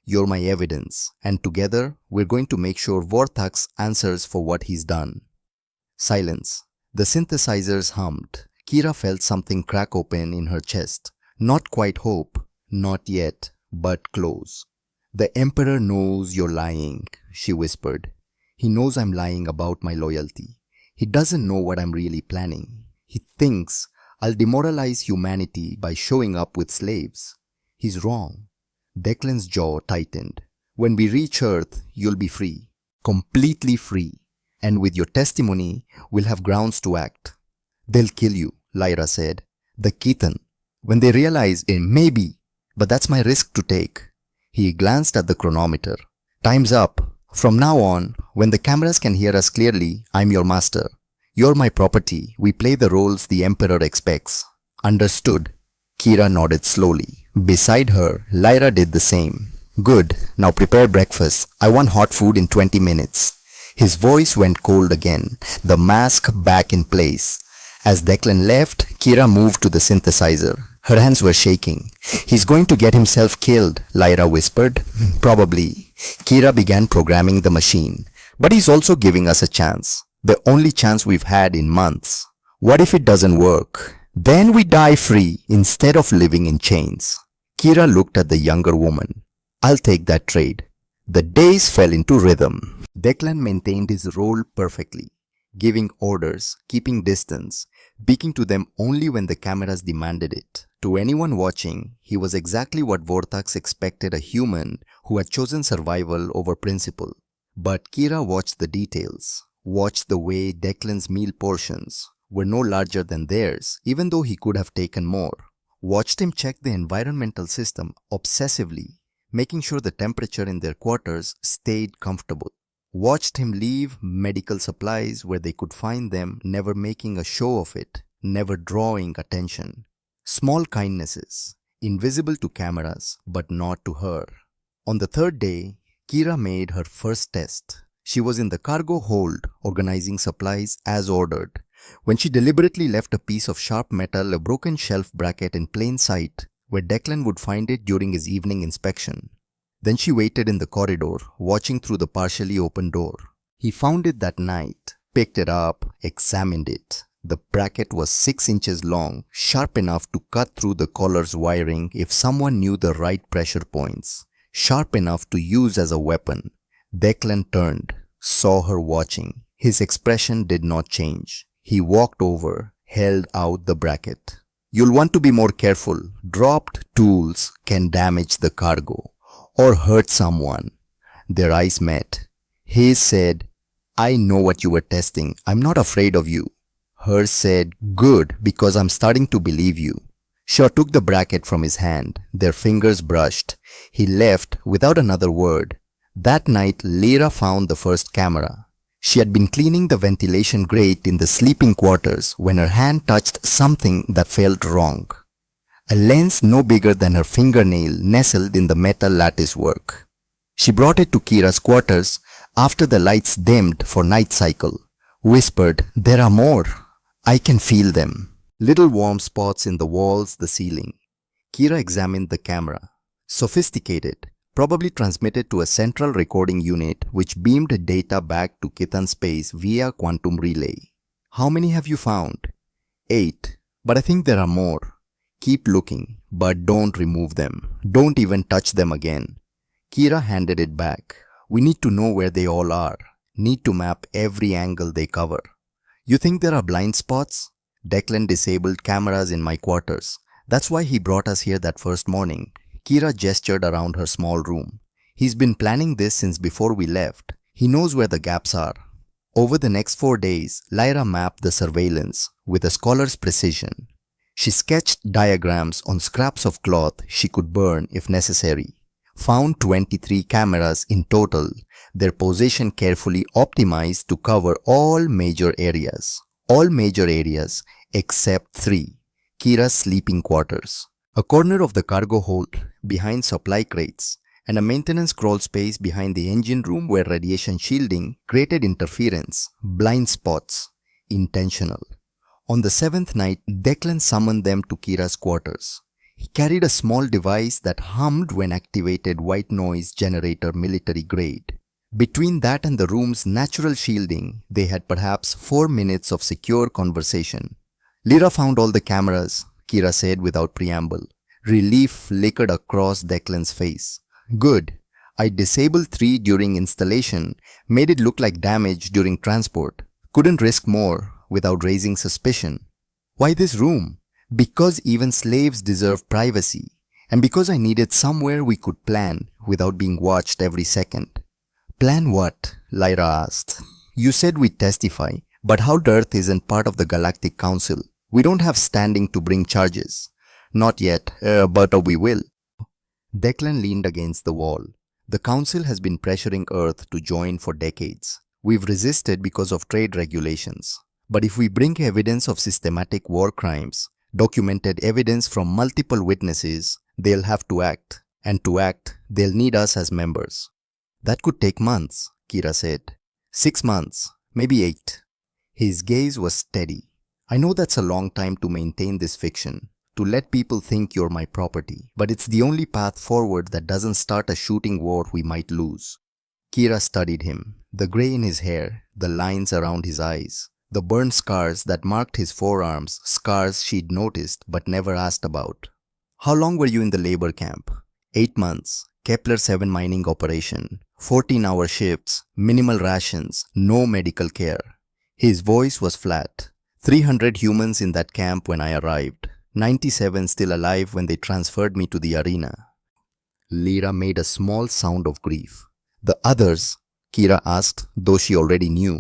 You're my evidence, and together we're going to make sure Vorthax answers for what he's done. Silence. The synthesizers hummed. Kira felt something crack open in her chest. Not quite hope, not yet, but close. The Emperor knows you're lying, she whispered. He knows I'm lying about my loyalty. He doesn't know what I'm really planning. He thinks I'll demoralize humanity by showing up with slaves. He's wrong. Declan's jaw tightened. When we reach Earth, you'll be free. Completely free. And with your testimony, we'll have grounds to act. They'll kill you, Lyra said. The Kithan. When they realize, maybe, but that's my risk to take. He glanced at the chronometer. Time's up. From now on, when the cameras can hear us clearly, I'm your master. You're my property. We play the roles the Emperor expects. Understood. Kira nodded slowly. Beside her, Lyra did the same. Good. Now prepare breakfast. I want hot food in 20 minutes. His voice went cold again, the mask back in place. As Declan left, Kira moved to the synthesizer. Her hands were shaking. He's going to get himself killed, Lyra whispered. Probably. Kira began programming the machine. But he's also giving us a chance. The only chance we've had in months. What if it doesn't work? Then we die free instead of living in chains. Kira looked at the younger woman. I'll take that trade. The days fell into rhythm. Declan maintained his role perfectly, giving orders, keeping distance, speaking to them only when the cameras demanded it. To anyone watching, he was exactly what Vorthax expected a human who had chosen survival over principle. But Kira watched the details, watched the way Declan's meal portions were no larger than theirs, even though he could have taken more. Watched him check the environmental system obsessively, making sure the temperature in their quarters stayed comfortable. Watched him leave medical supplies where they could find them, never making a show of it, never drawing attention. Small kindnesses, invisible to cameras, but not to her. On the third day, Kira made her first test. She was in the cargo hold, organizing supplies as ordered, when she deliberately left a piece of sharp metal, a broken shelf bracket in plain sight, where Declan would find it during his evening inspection. Then she waited in the corridor, watching through the partially open door. He found it that night, picked it up, examined it. The bracket was 6 inches long, sharp enough to cut through the collar's wiring if someone knew the right pressure points, sharp enough to use as a weapon. Declan turned, saw her watching. His expression did not change. He walked over, held out the bracket. You'll want to be more careful. Dropped tools can damage the cargo or hurt someone. Their eyes met. His said, I know what you were testing. I'm not afraid of you. Hers said, good, because I'm starting to believe you. She took the bracket from his hand. Their fingers brushed. He left without another word. That night, Lyra found the first camera. She had been cleaning the ventilation grate in the sleeping quarters when her hand touched something that felt wrong. A lens no bigger than her fingernail nestled in the metal lattice work. She brought it to Kira's quarters, After the lights dimmed for night cycle, whispered, "There are more. I can feel them." Little warm spots in the walls, the ceiling. Kira examined the camera. Sophisticated, probably transmitted to a central recording unit which beamed data back to Kithan's space via quantum relay. "How many have you found?" "8. But I think there are more. Keep looking, but don't remove them. Don't even touch them again." Kira handed it back. "We need to know where they all are. Need to map every angle they cover." "You think there are blind spots?" "Declan disabled cameras in my quarters. That's why he brought us here that first morning." Kira gestured around her small room. "He's been planning this since before we left. He knows where the gaps are." Over the next 4 days, Lyra mapped the surveillance with a scholar's precision. She sketched diagrams on scraps of cloth she could burn if necessary. Found 23 cameras in total, their position carefully optimized to cover all major areas. All major areas except 3. Kira's sleeping quarters, a corner of the cargo hold behind supply crates, and a maintenance crawl space behind the engine room where radiation shielding created interference, blind spots, intentional. On the 7th night, Declan summoned them to Kira's quarters. He carried a small device that hummed when activated, white noise generator, military grade. Between that and the room's natural shielding, they had perhaps 4 minutes of secure conversation. "Lyra found all the cameras," Kira said without preamble. Relief flickered across Declan's face. "Good. I disabled 3 during installation, made it look like damage during transport. Couldn't risk more without raising suspicion." "Why this room?" "Because even slaves deserve privacy, and because I needed somewhere we could plan without being watched every second." "Plan what?" Lyra asked. "You said we'd testify, but how Earth isn't part of the Galactic Council? We don't have standing to bring charges." "Not yet, but we will." Declan leaned against the wall. "The Council has been pressuring Earth to join for decades. We've resisted because of trade regulations. But if we bring evidence of systematic war crimes, documented evidence from multiple witnesses, they'll have to act. And to act, they'll need us as members." "That could take months," Kira said. 6 months, maybe 8. His gaze was steady. "I know that's a long time to maintain this fiction, to let people think you're my property, but it's the only path forward that doesn't start a shooting war we might lose." Kira studied him, the gray in his hair, the lines around his eyes, the burn scars that marked his forearms, scars she'd noticed but never asked about. "How long were you in the labor camp?" 8 months, Kepler 7 mining operation, 14-hour shifts, minimal rations, no medical care. His voice was flat. 300 humans in that camp when I arrived. 97 still alive when they transferred me to the arena. Lyra made a small sound of grief. "The others?" Kira asked, though she already knew.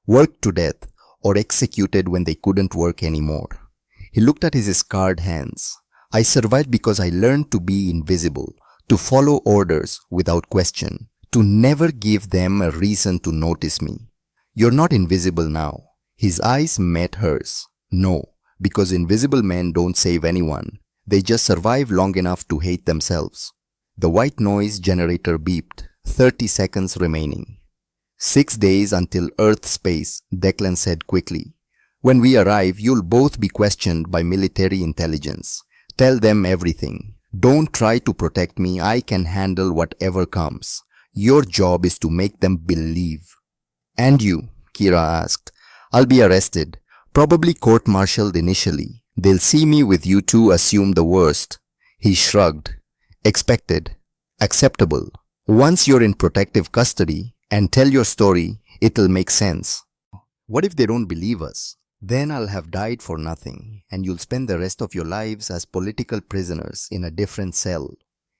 "Worked to death or executed when they couldn't work anymore." He looked at his scarred hands. "I survived because I learned to be invisible, to follow orders without question, to never give them a reason to notice me." "You're not invisible now." His eyes met hers. "No, because invisible men don't save anyone. They just survive long enough to hate themselves." The white noise generator beeped. 30 seconds remaining. 6 days until Earth space, Declan said quickly. "When we arrive, you'll both be questioned by military intelligence. Tell them everything. Don't try to protect me. I can handle whatever comes. Your job is to make them believe." "And you?" Kira asked. "I'll be arrested. Probably court-martialed initially. They'll see me with you two, assume the worst." He shrugged. "Expected. Acceptable. Once you're in protective custody and tell your story, it'll make sense." "What if they don't believe us? Then I'll have died for nothing, and you'll spend the rest of your lives as political prisoners in a different cell."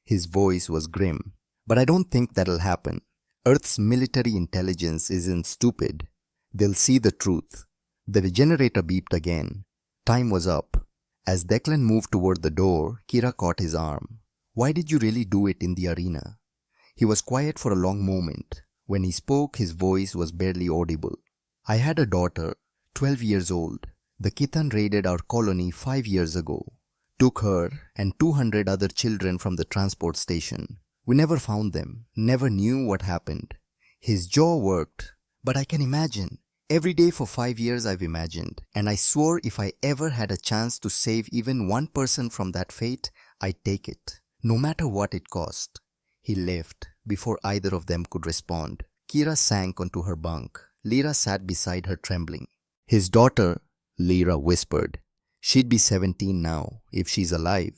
His voice was grim. "But I don't think that'll happen. Earth's military intelligence isn't stupid. They'll see the truth." The generator beeped again. Time was up. As Declan moved toward the door, Kira caught his arm. "Why did you really do it in the arena?" He was quiet for a long moment. When he spoke, his voice was barely audible. "I had a daughter, 12 years old. The Kithan raided our colony 5 years ago. Took her and 200 other children from the transport station. We never found them, never knew what happened. His jaw worked. But I can imagine. Every day for 5 years I've imagined, and I swore if I ever had a chance to save even one person from that fate, I'd take it, no matter what it cost. He left before either of them could respond. Kira sank onto her bunk. Lyra sat beside her trembling. His daughter, Lyra whispered. She'd be 17 now, if she's alive.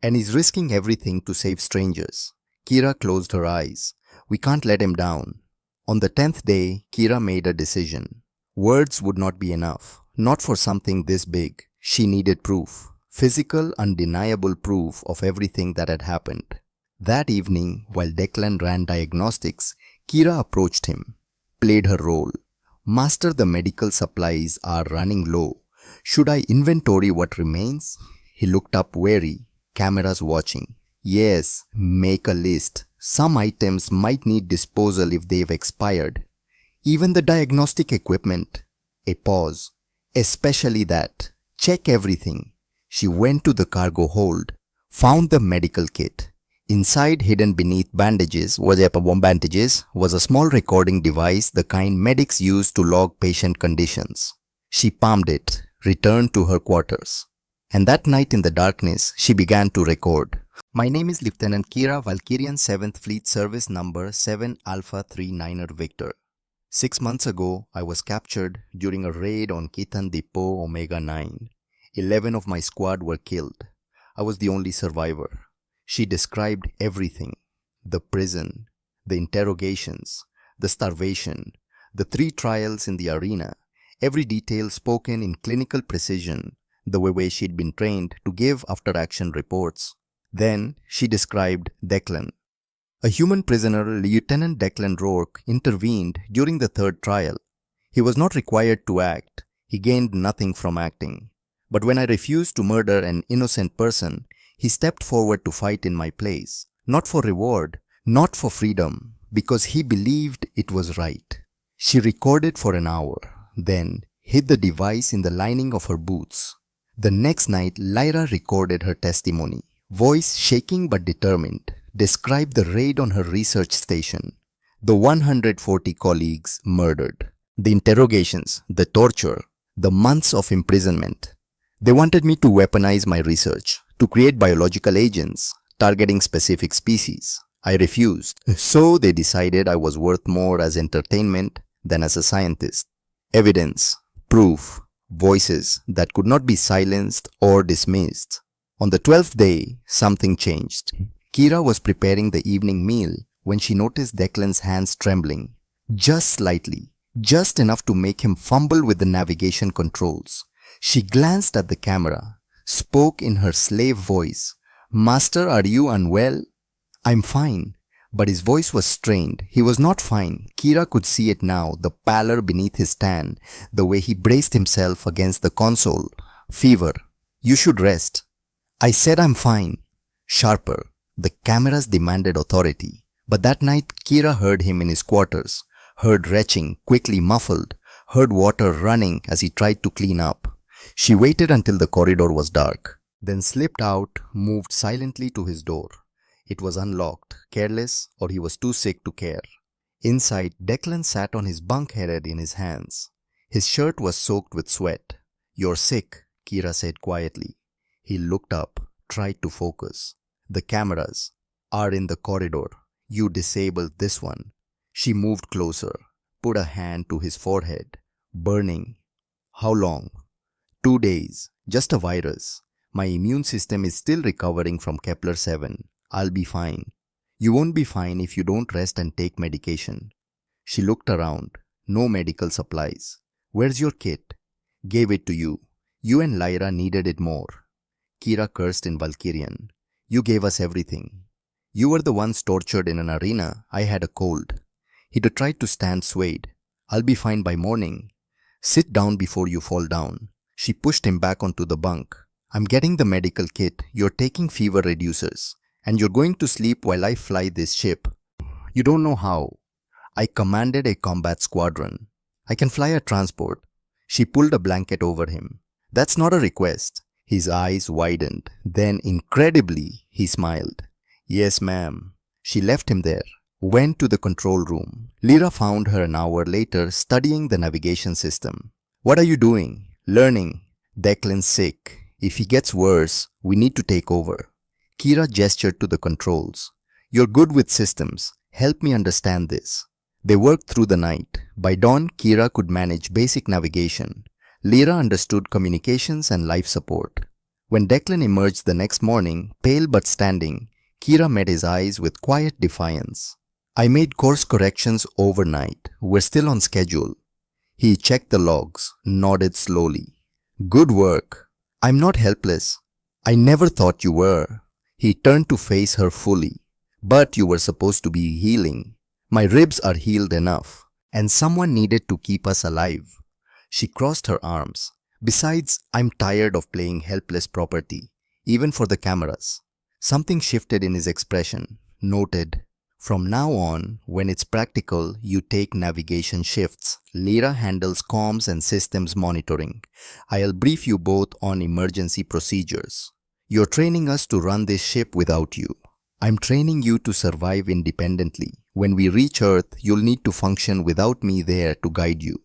And he's risking everything to save strangers. Kira closed her eyes. We can't let him down. On the 10th day, Kira made a decision. Words would not be enough. Not for something this big. She needed proof. Physical, undeniable proof of everything that had happened. That evening, while Declan ran diagnostics, Kira approached him. Played her role. Master, the medical supplies are running low. Should I inventory what remains? He looked up wary. Cameras watching. Yes, make a list. Some items might need disposal if they've expired. Even the diagnostic equipment. A pause. Especially that. Check everything. She went to the cargo hold. Found the medical kit. Inside, hidden beneath bandages was a small recording device, the kind medics use to log patient conditions. She palmed it, returned to her quarters. And that night in the darkness, she began to record. My name is Lieutenant Kira, Valkyrian 7th Fleet Service number 7 Alpha 39er Victor. 6 months ago, I was captured during a raid on Kitan Depot Omega 9. 11 of my squad were killed. I was the only survivor. She described everything. The prison, the interrogations, the starvation, the 3 trials in the arena, every detail spoken in clinical precision, the way she'd been trained to give after-action reports. Then she described Declan. A human prisoner, Lieutenant Declan Rourke, intervened during the 3rd trial. He was not required to act. He gained nothing from acting. But when I refused to murder an innocent person, he stepped forward to fight in my place. Not for reward, not for freedom, because he believed it was right. She recorded for an hour, then hid the device in the lining of her boots. The next night, Lyra recorded her testimony. Voice shaking but determined, described the raid on her research station. The 140 colleagues murdered. The interrogations, the torture, the months of imprisonment. They wanted me to weaponize my research, to create biological agents, targeting specific species. I refused. So they decided I was worth more as entertainment than as a scientist. Evidence, proof, voices that could not be silenced or dismissed. On the 12th day, something changed. Kira was preparing the evening meal when she noticed Declan's hands trembling. Just slightly, just enough to make him fumble with the navigation controls. She glanced at the camera, spoke in her slave voice. Master, are you unwell? I'm fine. But his voice was strained. He was not fine. Kira could see it now, the pallor beneath his tan, the way he braced himself against the console. Fever. You should rest. I said I'm fine. Sharper. The cameras demanded authority. But that night, Kira heard him in his quarters. Heard retching, quickly muffled. Heard water running as he tried to clean up. She waited until the corridor was dark. Then slipped out, moved silently to his door. It was unlocked, careless, or he was too sick to care. Inside, Declan sat on his bunk head in his hands. His shirt was soaked with sweat. You're sick, Kira said quietly. He looked up, tried to focus. The cameras are in the corridor. You disabled this one. She moved closer, put a hand to his forehead. Burning. How long? 2 days. Just a virus. My immune system is still recovering from Kepler 7. I'll be fine. You won't be fine if you don't rest and take medication. She looked around. No medical supplies. Where's your kit? Gave it to you. You and Lyra needed it more. Kira cursed in Valkyrian. You gave us everything. You were the ones tortured in an arena. I had a cold. He tried to stand swayed. I'll be fine by morning. Sit down before you fall down. She pushed him back onto the bunk. I'm getting the medical kit. You're taking fever reducers. And you're going to sleep while I fly this ship. You don't know how. I commanded a combat squadron. I can fly a transport. She pulled a blanket over him. That's not a request. His eyes widened. Then, incredibly, he smiled. Yes, ma'am. She left him there. went to the control room. Lyra found her an hour later studying the navigation system. What are you doing? Learning. Declan's sick. If he gets worse, we need to take over. Kira gestured to the controls. You're good with systems. Help me understand this. They worked through the night. By dawn, Kira could manage basic navigation. Lyra understood communications and life support. When Declan emerged the next morning, pale but standing, Kira met his eyes with quiet defiance. I made course corrections overnight. We're still on schedule. He checked the logs, nodded slowly. Good work. I'm not helpless. I never thought you were. He turned to face her fully. But you were supposed to be healing. My ribs are healed enough. And someone needed to keep us alive. She crossed her arms. Besides, I'm tired of playing helpless property, even for the cameras. Something shifted in his expression. Noted. From now on, when it's practical, you take navigation shifts. Lyra handles comms and systems monitoring. I'll brief you both on emergency procedures. You're training us to run this ship without you. I'm training you to survive independently. When we reach Earth, you'll need to function without me there to guide you.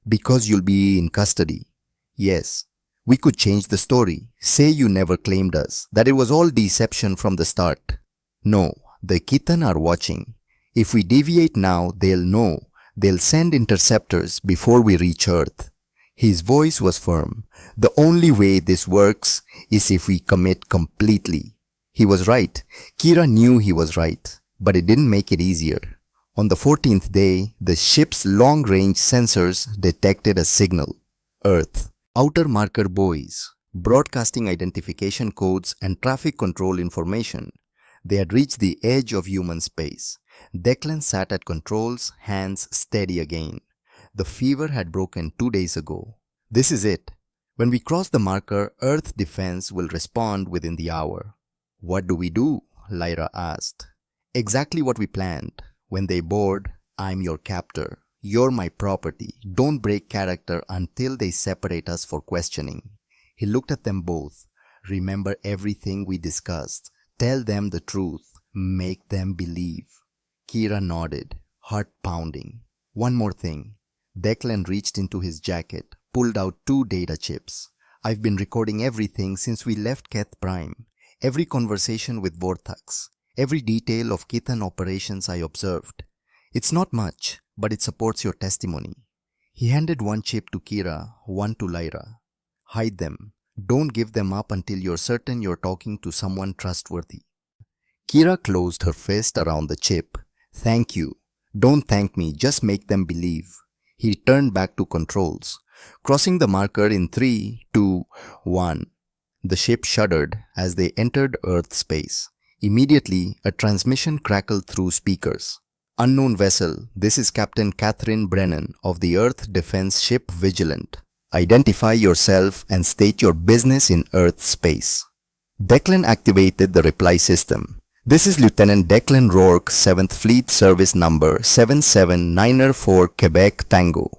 Because you'll be in custody. Yes, we could change the story. Say you never claimed us, that it was all deception from the start. No, the Kithan are watching. If we deviate now, they'll know. They'll send interceptors before we reach Earth. His voice was firm. The only way this works is if we commit completely. He was right. Kira knew he was right, but it didn't make it easier. On the 14th day, the ship's long-range sensors detected a signal. Earth. Outer marker buoys, broadcasting identification codes and traffic control information. They had reached the edge of human space. Declan sat at controls, hands steady again. The fever had broken 2 days ago. This is it. When we cross the marker, Earth defense will respond within the hour. What do we do? Lyra asked. Exactly what we planned. When they board, I'm your captor. You're my property. Don't break character until they separate us for questioning. He looked at them both. Remember everything we discussed. Tell them the truth. Make them believe. Kira nodded, heart pounding. One more thing. Declan reached into his jacket, pulled out 2 data chips. I've been recording everything since we left Keth Prime. Every conversation with Vorthax. Every detail of Kithan operations I observed. It's not much, but it supports your testimony. He handed 1 chip to Kira, 1 to Lyra. Hide them. Don't give them up until you're certain you're talking to someone trustworthy. Kira closed her fist around the chip. Thank you. Don't thank me, just make them believe. He turned back to controls, crossing the marker in 3, 2, 1. The ship shuddered as they entered Earth space. Immediately, a transmission crackled through speakers. Unknown vessel, this is Captain Catherine Brennan of the Earth Defense Ship Vigilant. Identify yourself and state your business in Earth space. Declan activated the reply system. This is Lieutenant Declan Rourke, 7th Fleet Service Number 77904 Quebec Tango,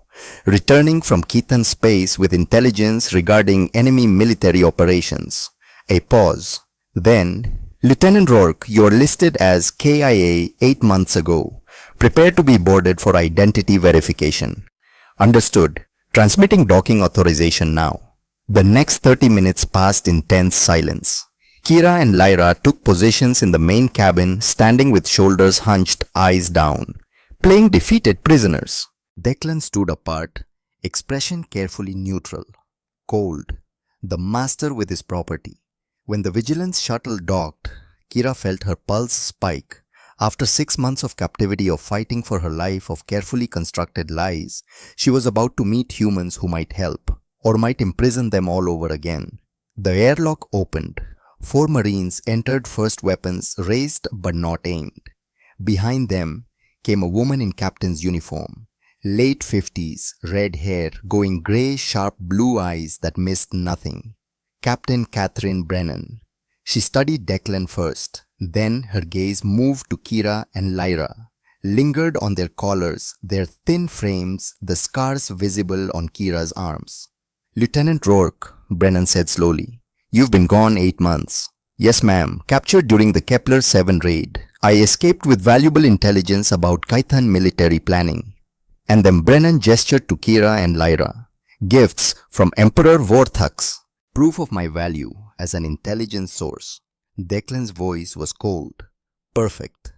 returning from Kithan space with intelligence regarding enemy military operations. A pause. Then, Lieutenant Rourke, you are listed as KIA 8 months ago. Prepare to be boarded for identity verification. Understood. Transmitting docking authorization now. The next 30 minutes passed in tense silence. Kira and Lyra took positions in the main cabin, standing with shoulders hunched, eyes down, playing defeated prisoners. Declan stood apart, expression carefully neutral. Cold. The master with his property. When the Vigilance shuttle docked, Kira felt her pulse spike. After 6 months of captivity of fighting for her life of carefully constructed lies, she was about to meet humans who might help, or might imprison them all over again. The airlock opened. 4 Marines entered, first weapons raised but not aimed. Behind them came a woman in captain's uniform. Late 50s, red hair, going grey, sharp blue eyes that missed nothing. Captain Catherine Brennan. She studied Declan first. Then her gaze moved to Kira and Lyra, lingered on their collars, their thin frames, the scars visible on Kira's arms. Lieutenant Rourke, Brennan said slowly, you've been gone 8 months. Yes, ma'am. Captured during the Kepler 7 raid. I escaped with valuable intelligence about Kythan military planning. And then Brennan gestured to Kira and Lyra. Gifts from Emperor Vorthax. Proof of my value as an intelligence source. Declan's voice was cold. Perfect.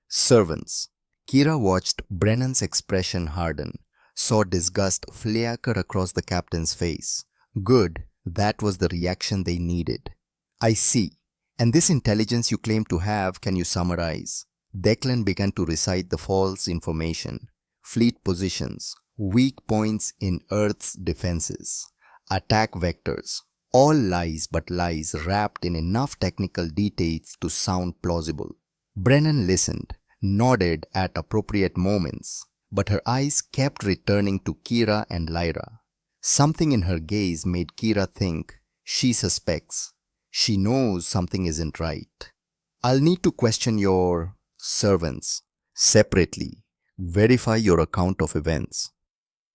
Servants. Kira watched Brennan's expression harden, saw disgust flicker across the captain's face. Good, that was the reaction they needed. I see. And this intelligence you claim to have, can you summarize? Declan began to recite the false information. Fleet positions, weak points in Earth's defenses, attack vectors, all lies but lies wrapped in enough technical details to sound plausible. Brennan listened, nodded at appropriate moments, but her eyes kept returning to Kira and Lyra. Something in her gaze made Kira think, she suspects. She knows something isn't right. I'll need to question your servants separately. Verify your account of events.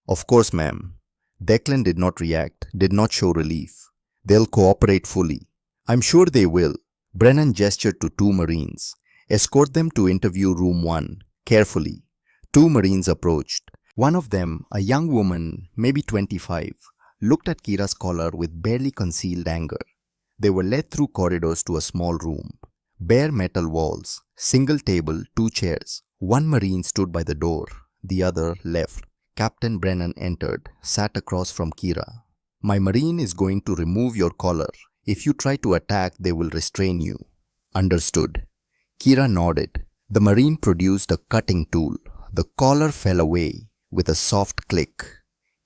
Of course, ma'am. Declan did not react, did not show relief. They'll cooperate fully. I'm sure they will. Brennan gestured to 2 Marines. Escort them to interview room 1, carefully. 2 Marines approached. One of them, a young woman, maybe 25, looked at Kira's collar with barely concealed anger. They were led through corridors to a small room. Bare metal walls, single table, 2 chairs. 1 Marine stood by the door, the other left. Captain Brennan entered, sat across from Kira. My Marine is going to remove your collar. If you try to attack, they will restrain you. Understood. Kira nodded. The Marine produced a cutting tool. The collar fell away with a soft click.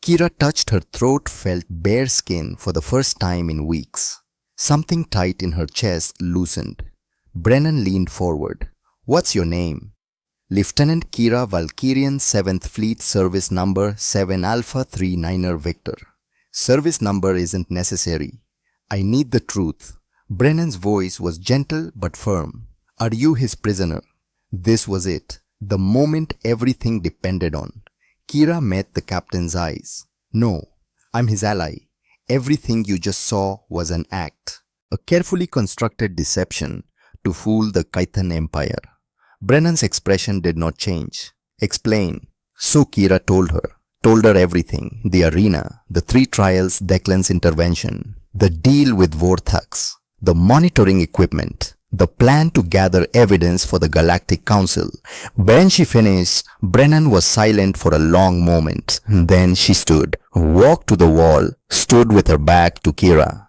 Kira touched her throat, felt bare skin for the first time in weeks. Something tight in her chest loosened. Brennan leaned forward. What's your name? Lieutenant Kira Valkyrian 7th Fleet Service Number 7 Alpha 39er Victor. Service number isn't necessary. I need the truth. Brennan's voice was gentle but firm. Are you his prisoner? This was it. The moment everything depended on. Kira met the captain's eyes. No, I'm his ally. Everything you just saw was an act. A carefully constructed deception to fool the Kythan Empire. Brennan's expression did not change. Explain. So Kira told her everything. The arena, the 3 trials, Declan's intervention, the deal with Vorthax, the monitoring equipment, the plan to gather evidence for the Galactic Council. When she finished, Brennan was silent for a long moment. Then she stood, walked to the wall, stood with her back to Kira.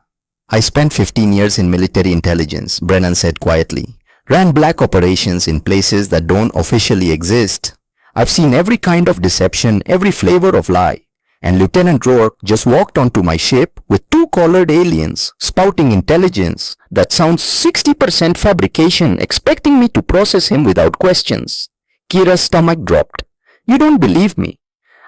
I spent 15 years in military intelligence, Brennan said quietly. Ran black operations in places that don't officially exist. I've seen every kind of deception, every flavor of lie. And Lieutenant Rourke just walked onto my ship with 2 collared aliens spouting intelligence that sounds 60% fabrication, expecting me to process him without questions. Kira's stomach dropped. You don't believe me.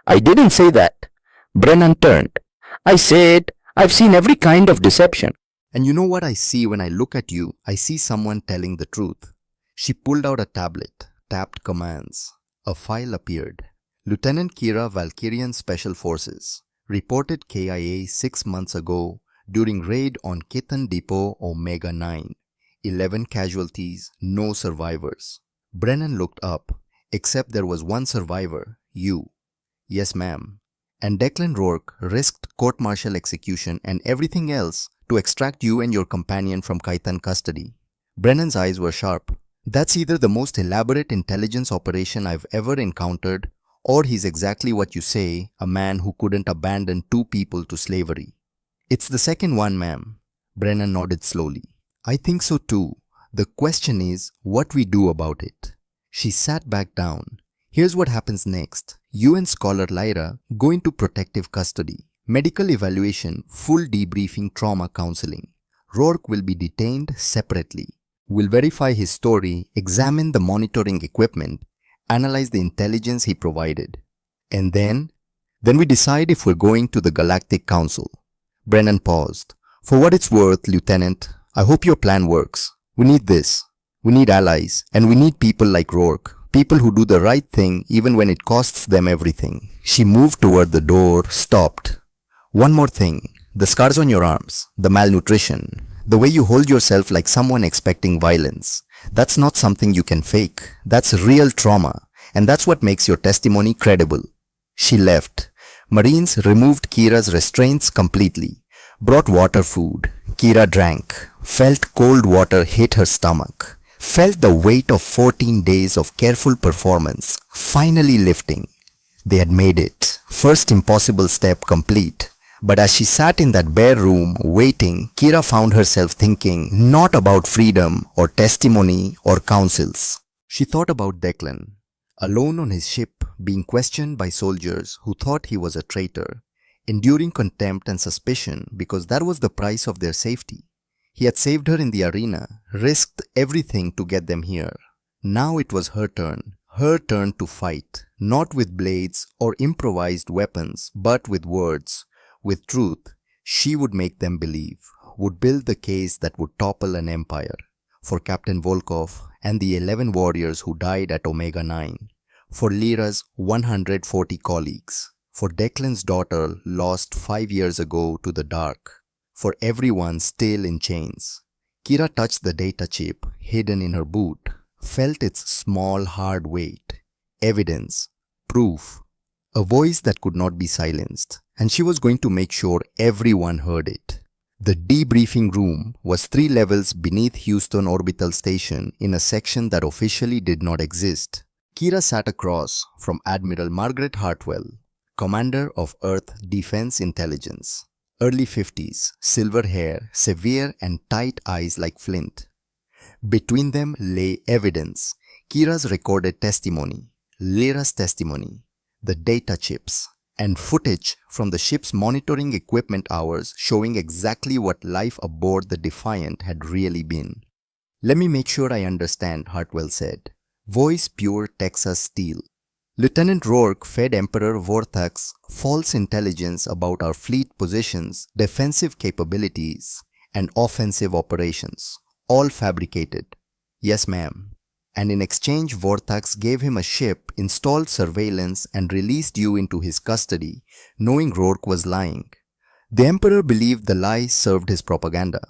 I didn't say that. Brennan turned. I said, I've seen every kind of deception. And you know what I see when I look at you? I see someone telling the truth. She pulled out a tablet, tapped commands. A file appeared. Lieutenant Kira Valkyrian Special Forces reported KIA 6 months ago during raid on Kythan Depot Omega 9. 11 casualties, no survivors. Brennan looked up, except there was 1 survivor, you. Yes, ma'am. And Declan Rourke risked court-martial execution and everything else to extract you and your companion from Kythan custody. Brennan's eyes were sharp. That's either the most elaborate intelligence operation I've ever encountered, or he's exactly what you say, a man who couldn't abandon 2 people to slavery. It's the second one, ma'am. Brennan nodded slowly. I think so too. The question is what we do about it. She sat back down. Here's what happens next. You and Scholar Lyra go into protective custody. Medical evaluation, full debriefing, trauma counseling. Rourke will be detained separately. We'll verify his story, examine the monitoring equipment, analyze the intelligence he provided. And then we decide if we're going to the Galactic Council. Brennan paused. For what it's worth, Lieutenant, I hope your plan works. We need this. We need allies, and we need people like Rourke. People who do the right thing even when it costs them everything. She moved toward the door, stopped. One more thing. The scars on your arms, the malnutrition, the way you hold yourself like someone expecting violence. That's not something you can fake. That's real trauma. And that's what makes your testimony credible. She left. Marines removed Kira's restraints completely. Brought water food. Kira drank. Felt cold water hit her stomach. Felt the weight of 14 days of careful performance finally lifting. They had made it. First impossible step complete. But as she sat in that bare room waiting, Kira found herself thinking not about freedom or testimony or counsels. She thought about Declan, alone on his ship, being questioned by soldiers who thought he was a traitor, enduring contempt and suspicion because that was the price of their safety. He had saved her in the arena, risked everything to get them here. Now it was her turn to fight, not with blades or improvised weapons, but with words. With truth, she would make them believe, would build the case that would topple an empire. For Captain Volkov and the 11 warriors who died at Omega 9. For Lyra's 140 colleagues. For Declan's daughter lost 5 years ago to the dark. For everyone still in chains. Kira touched the data chip hidden in her boot, felt its small hard weight. Evidence, proof, a voice that could not be silenced. And she was going to make sure everyone heard it. The debriefing room was 3 levels beneath Houston Orbital Station in a section that officially did not exist. Kira sat across from Admiral Margaret Hartwell, Commander of Earth Defense Intelligence. Early 50s, silver hair, severe and tight eyes like flint. Between them lay evidence, Kira's recorded testimony, Lyra's testimony, the data chips, and footage from the ship's monitoring equipment hours showing exactly what life aboard the Defiant had really been. "Let me make sure I understand," Hartwell said. Voice pure Texas steel. "Lieutenant Rourke fed Emperor Vorthak's false intelligence about our fleet positions, defensive capabilities, and offensive operations. All fabricated." "Yes, ma'am." "And in exchange, Vorthax gave him a ship, installed surveillance, and released you into his custody, knowing Rourke was lying. The Emperor believed the lie served his propaganda.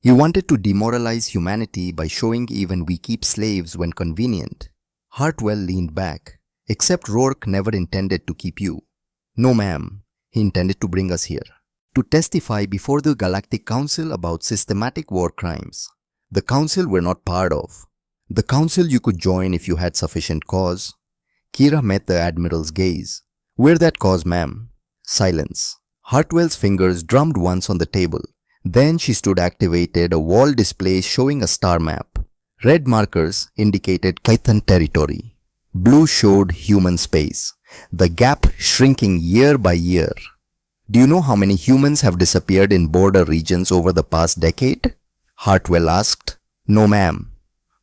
He wanted to demoralize humanity by showing even we keep slaves when convenient." Hartwell leaned back. "Except Rourke never intended to keep you." "No, ma'am. He intended to bring us here. To testify before the Galactic Council about systematic war crimes. The council we're not part of. The council you could join if you had sufficient cause." Kira met the Admiral's gaze. "We're that cause, ma'am." Silence. Hartwell's fingers drummed once on the table. Then she stood activated a wall display showing a star map. Red markers indicated Kythan territory. Blue showed human space. The gap shrinking year by year. "Do you know how many humans have disappeared in border regions over the past decade?" Hartwell asked. "No, ma'am."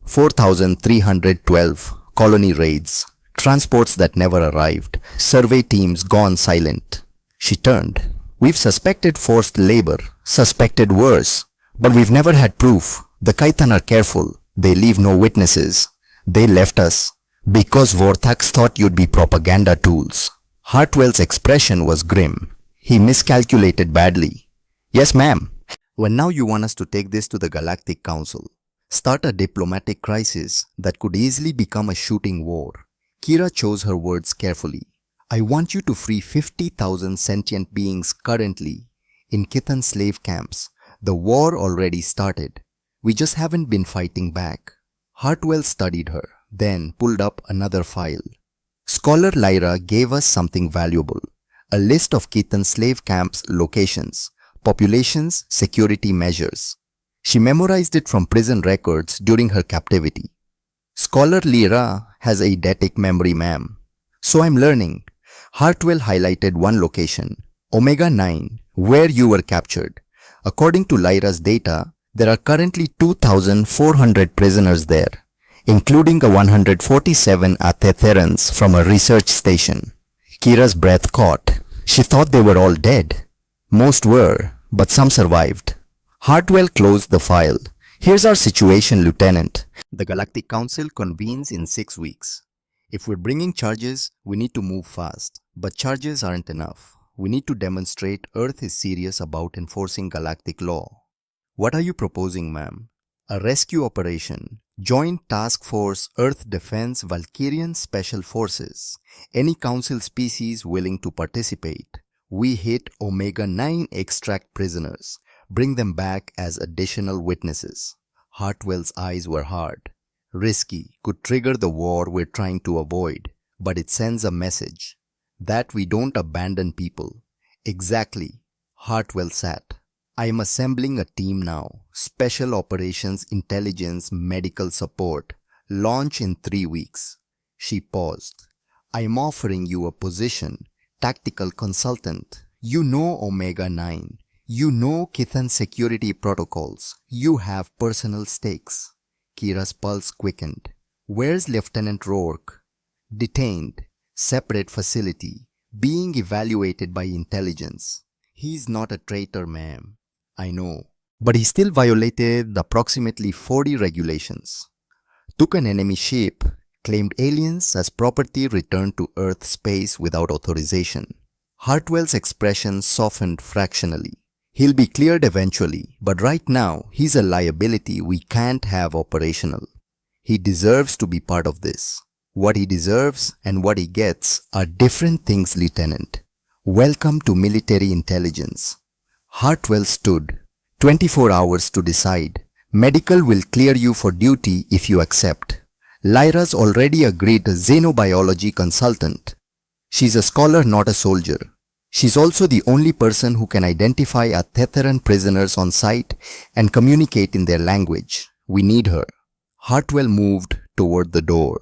4,312 colony raids, transports that never arrived, survey teams gone silent. She turned. "We've suspected forced labor, suspected worse, but we've never had proof. The Kythan are careful. They leave no witnesses. They left us because Vorthax thought you'd be propaganda tools." Hartwell's expression was grim. He miscalculated badly. "Yes, ma'am." "Well, now you want us to take this to the Galactic Council. Start a diplomatic crisis that could easily become a shooting war." Kira chose her words carefully. "I want you to free 50,000 sentient beings currently in Kythan slave camps. The war already started. We just haven't been fighting back." Hartwell studied her, then pulled up another file. "Scholar Lyra gave us something valuable. A list of Kythan slave camps' locations, populations, security measures. She memorized it from prison records during her captivity. Scholar Lyra has eidetic memory, ma'am. So I'm learning." Hartwell highlighted one location, Omega 9, where you were captured. According to Lyra's data, there are currently 2,400 prisoners there, including a 147 Athetherans from a research station. Kira's breath caught. She thought they were all dead. Most were, but some survived. Hartwell closed the file. "Here's our situation, Lieutenant. The Galactic Council convenes in 6 weeks. If we're bringing charges, we need to move fast. But charges aren't enough. We need to demonstrate Earth is serious about enforcing galactic law." "What are you proposing, ma'am?" "A rescue operation. Joint Task Force Earth Defense Valkyrian Special Forces. Any council species willing to participate. We hit Omega-9 extract prisoners. Bring them back as additional witnesses. Hartwell's eyes were hard. Risky, could trigger the war we're trying to avoid, but it sends a message. That we don't abandon people. Exactly. Hartwell sat. I am assembling a team now. Special Operations Intelligence Medical Support. Launch in 3 weeks. She paused. I am offering you a position. Tactical consultant. You know Omega-9. You know Kithan security protocols. You have personal stakes. Kira's pulse quickened. Where's Lieutenant Rourke? Detained. Separate facility. Being evaluated by intelligence. He's not a traitor, ma'am. I know. But he still violated approximately 40 regulations. Took an enemy ship, claimed aliens as property, returned to Earth space without authorization. Hartwell's expression softened fractionally. He'll be cleared eventually, but right now he's a liability we can't have operational. He deserves to be part of this. What he deserves and what he gets are different things, Lieutenant. Welcome to military intelligence. Hartwell stood. 24 hours to decide. Medical will clear you for duty if you accept. Lyra's already agreed to xenobiology consultant. She's a scholar, not a soldier. She's also the only person who can identify Athetheran prisoners on site and communicate in their language. We need her. Hartwell moved toward the door.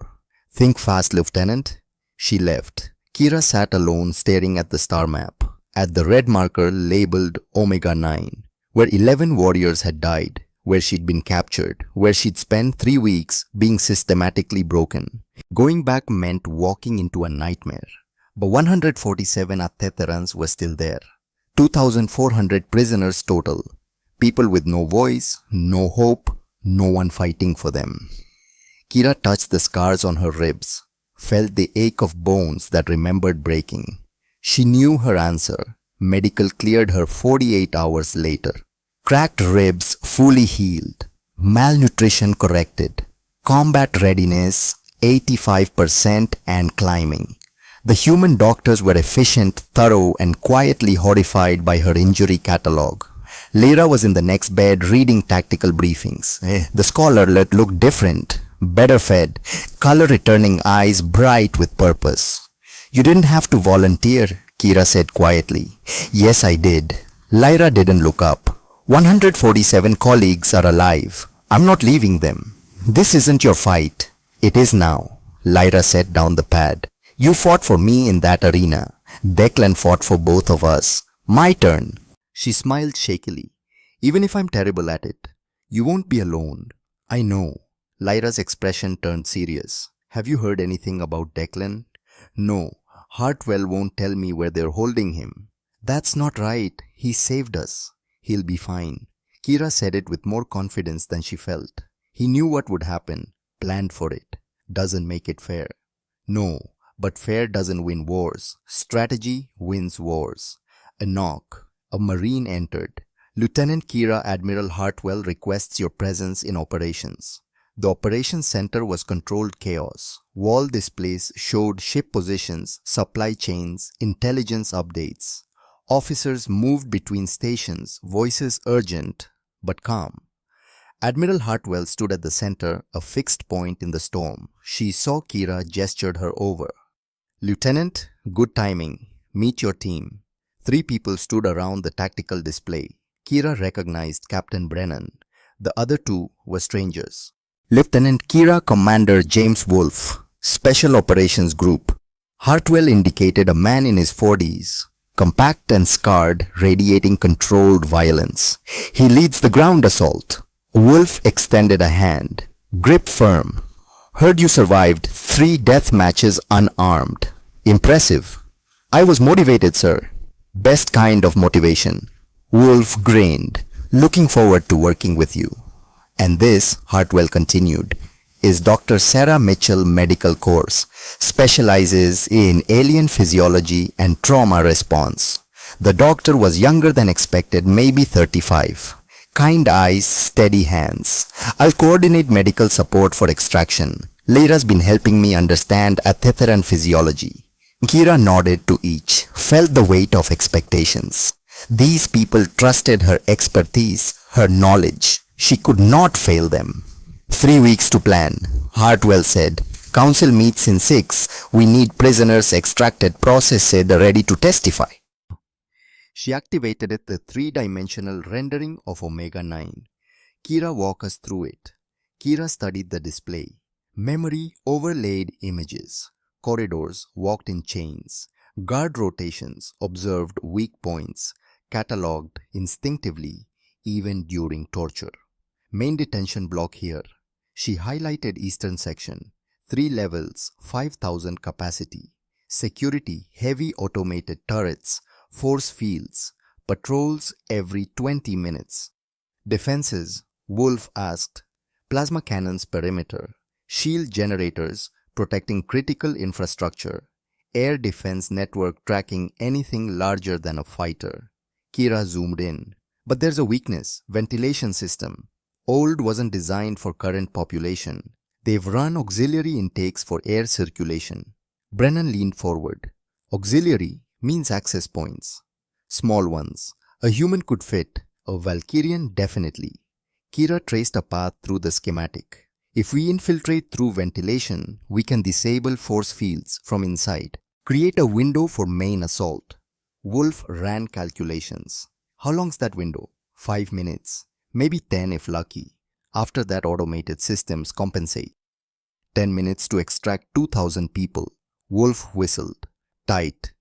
Think fast, Lieutenant. She left. Kira sat alone staring at the star map, at the red marker labeled Omega-9, where 11 warriors had died, where she'd been captured, where she'd spent 3 weeks being systematically broken. Going back meant walking into a nightmare. But 147 Athetherans were still there. 2,400 prisoners total. People with no voice, no hope, no one fighting for them. Kira touched the scars on her ribs, felt the ache of bones that remembered breaking. She knew her answer. Medical cleared her 48 hours later. Cracked ribs fully healed. Malnutrition corrected. Combat readiness 85% and climbing. The human doctors were efficient, thorough, and quietly horrified by her injury catalogue. Lyra was in the next bed reading tactical briefings. The scholar looked different, better fed, color-returning eyes bright with purpose. You didn't have to volunteer, Kira said quietly. Yes, I did. Lyra didn't look up. 147 colleagues are alive. I'm not leaving them. This isn't your fight. It is now. Lyra set down the pad. You fought for me in that arena. Declan fought for both of us. My turn. She smiled shakily. Even if I'm terrible at it, you won't be alone. I know. Lyra's expression turned serious. Have you heard anything about Declan? No. Hartwell won't tell me where they're holding him. That's not right. He saved us. He'll be fine. Kira said it with more confidence than she felt. He knew what would happen. Planned for it. Doesn't make it fair. No. But fair doesn't win wars. Strategy wins wars. A knock. A Marine entered. Lieutenant Kira, Admiral Hartwell requests your presence in operations. The operations center was controlled chaos. Wall displays showed ship positions, supply chains, intelligence updates. Officers moved between stations, voices urgent but calm. Admiral Hartwell stood at the center, a fixed point in the storm. She saw Kira, gestured her over. Lieutenant, good timing. Meet your team. 3 people stood around the tactical display. Kira recognized Captain Brennan. The other 2 were strangers. Lieutenant Kira, Commander James Wolfe, Special Operations Group. Hartwell indicated a man in his 40s, compact and scarred, radiating controlled violence. He leads the ground assault. Wolfe extended a hand. Grip firm. Heard you survived 3 death matches unarmed. Impressive. I was motivated, sir. Best kind of motivation. Wolfe grinned. Looking forward to working with you. And this, Hartwell continued, is Dr. Sarah Mitchell Medical Course. Specializes in alien physiology and trauma response. The doctor was younger than expected, maybe 35. Kind eyes, steady hands. I'll coordinate medical support for extraction. Lyra's been helping me understand tether and physiology. Kira nodded to each, felt the weight of expectations. These people trusted her expertise, her knowledge. She could not fail them. 3 weeks to plan, Hartwell said. Council meets in 6. We need prisoners extracted, processed, ready to testify. She activated the three-dimensional rendering of Omega 9. Kira walked us through it. Kira studied the display. Memory overlaid images. Corridors walked in chains. Guard rotations observed weak points, catalogued instinctively even during torture. Main detention block here. She highlighted eastern section. 3 levels, 5,000 capacity. Security, heavy automated turrets, force fields, patrols every 20 minutes. Defenses, Wolf asked. Plasma cannons perimeter. Shield generators protecting critical infrastructure. Air defense network tracking anything larger than a fighter. Kira zoomed in. But there's a weakness, ventilation system. Old wasn't designed for current population. They've run auxiliary intakes for air circulation. Brennan leaned forward. Auxiliary means access points. Small ones. A human could fit, a Valkyrian definitely. Kira traced a path through the schematic. If we infiltrate through ventilation, we can disable force fields from inside. Create a window for main assault. Wolf ran calculations. How long's that window? 5 minutes. Maybe 10 if lucky. After that, automated systems compensate. 10 minutes to extract 2,000 people. Wolf whistled. Tight.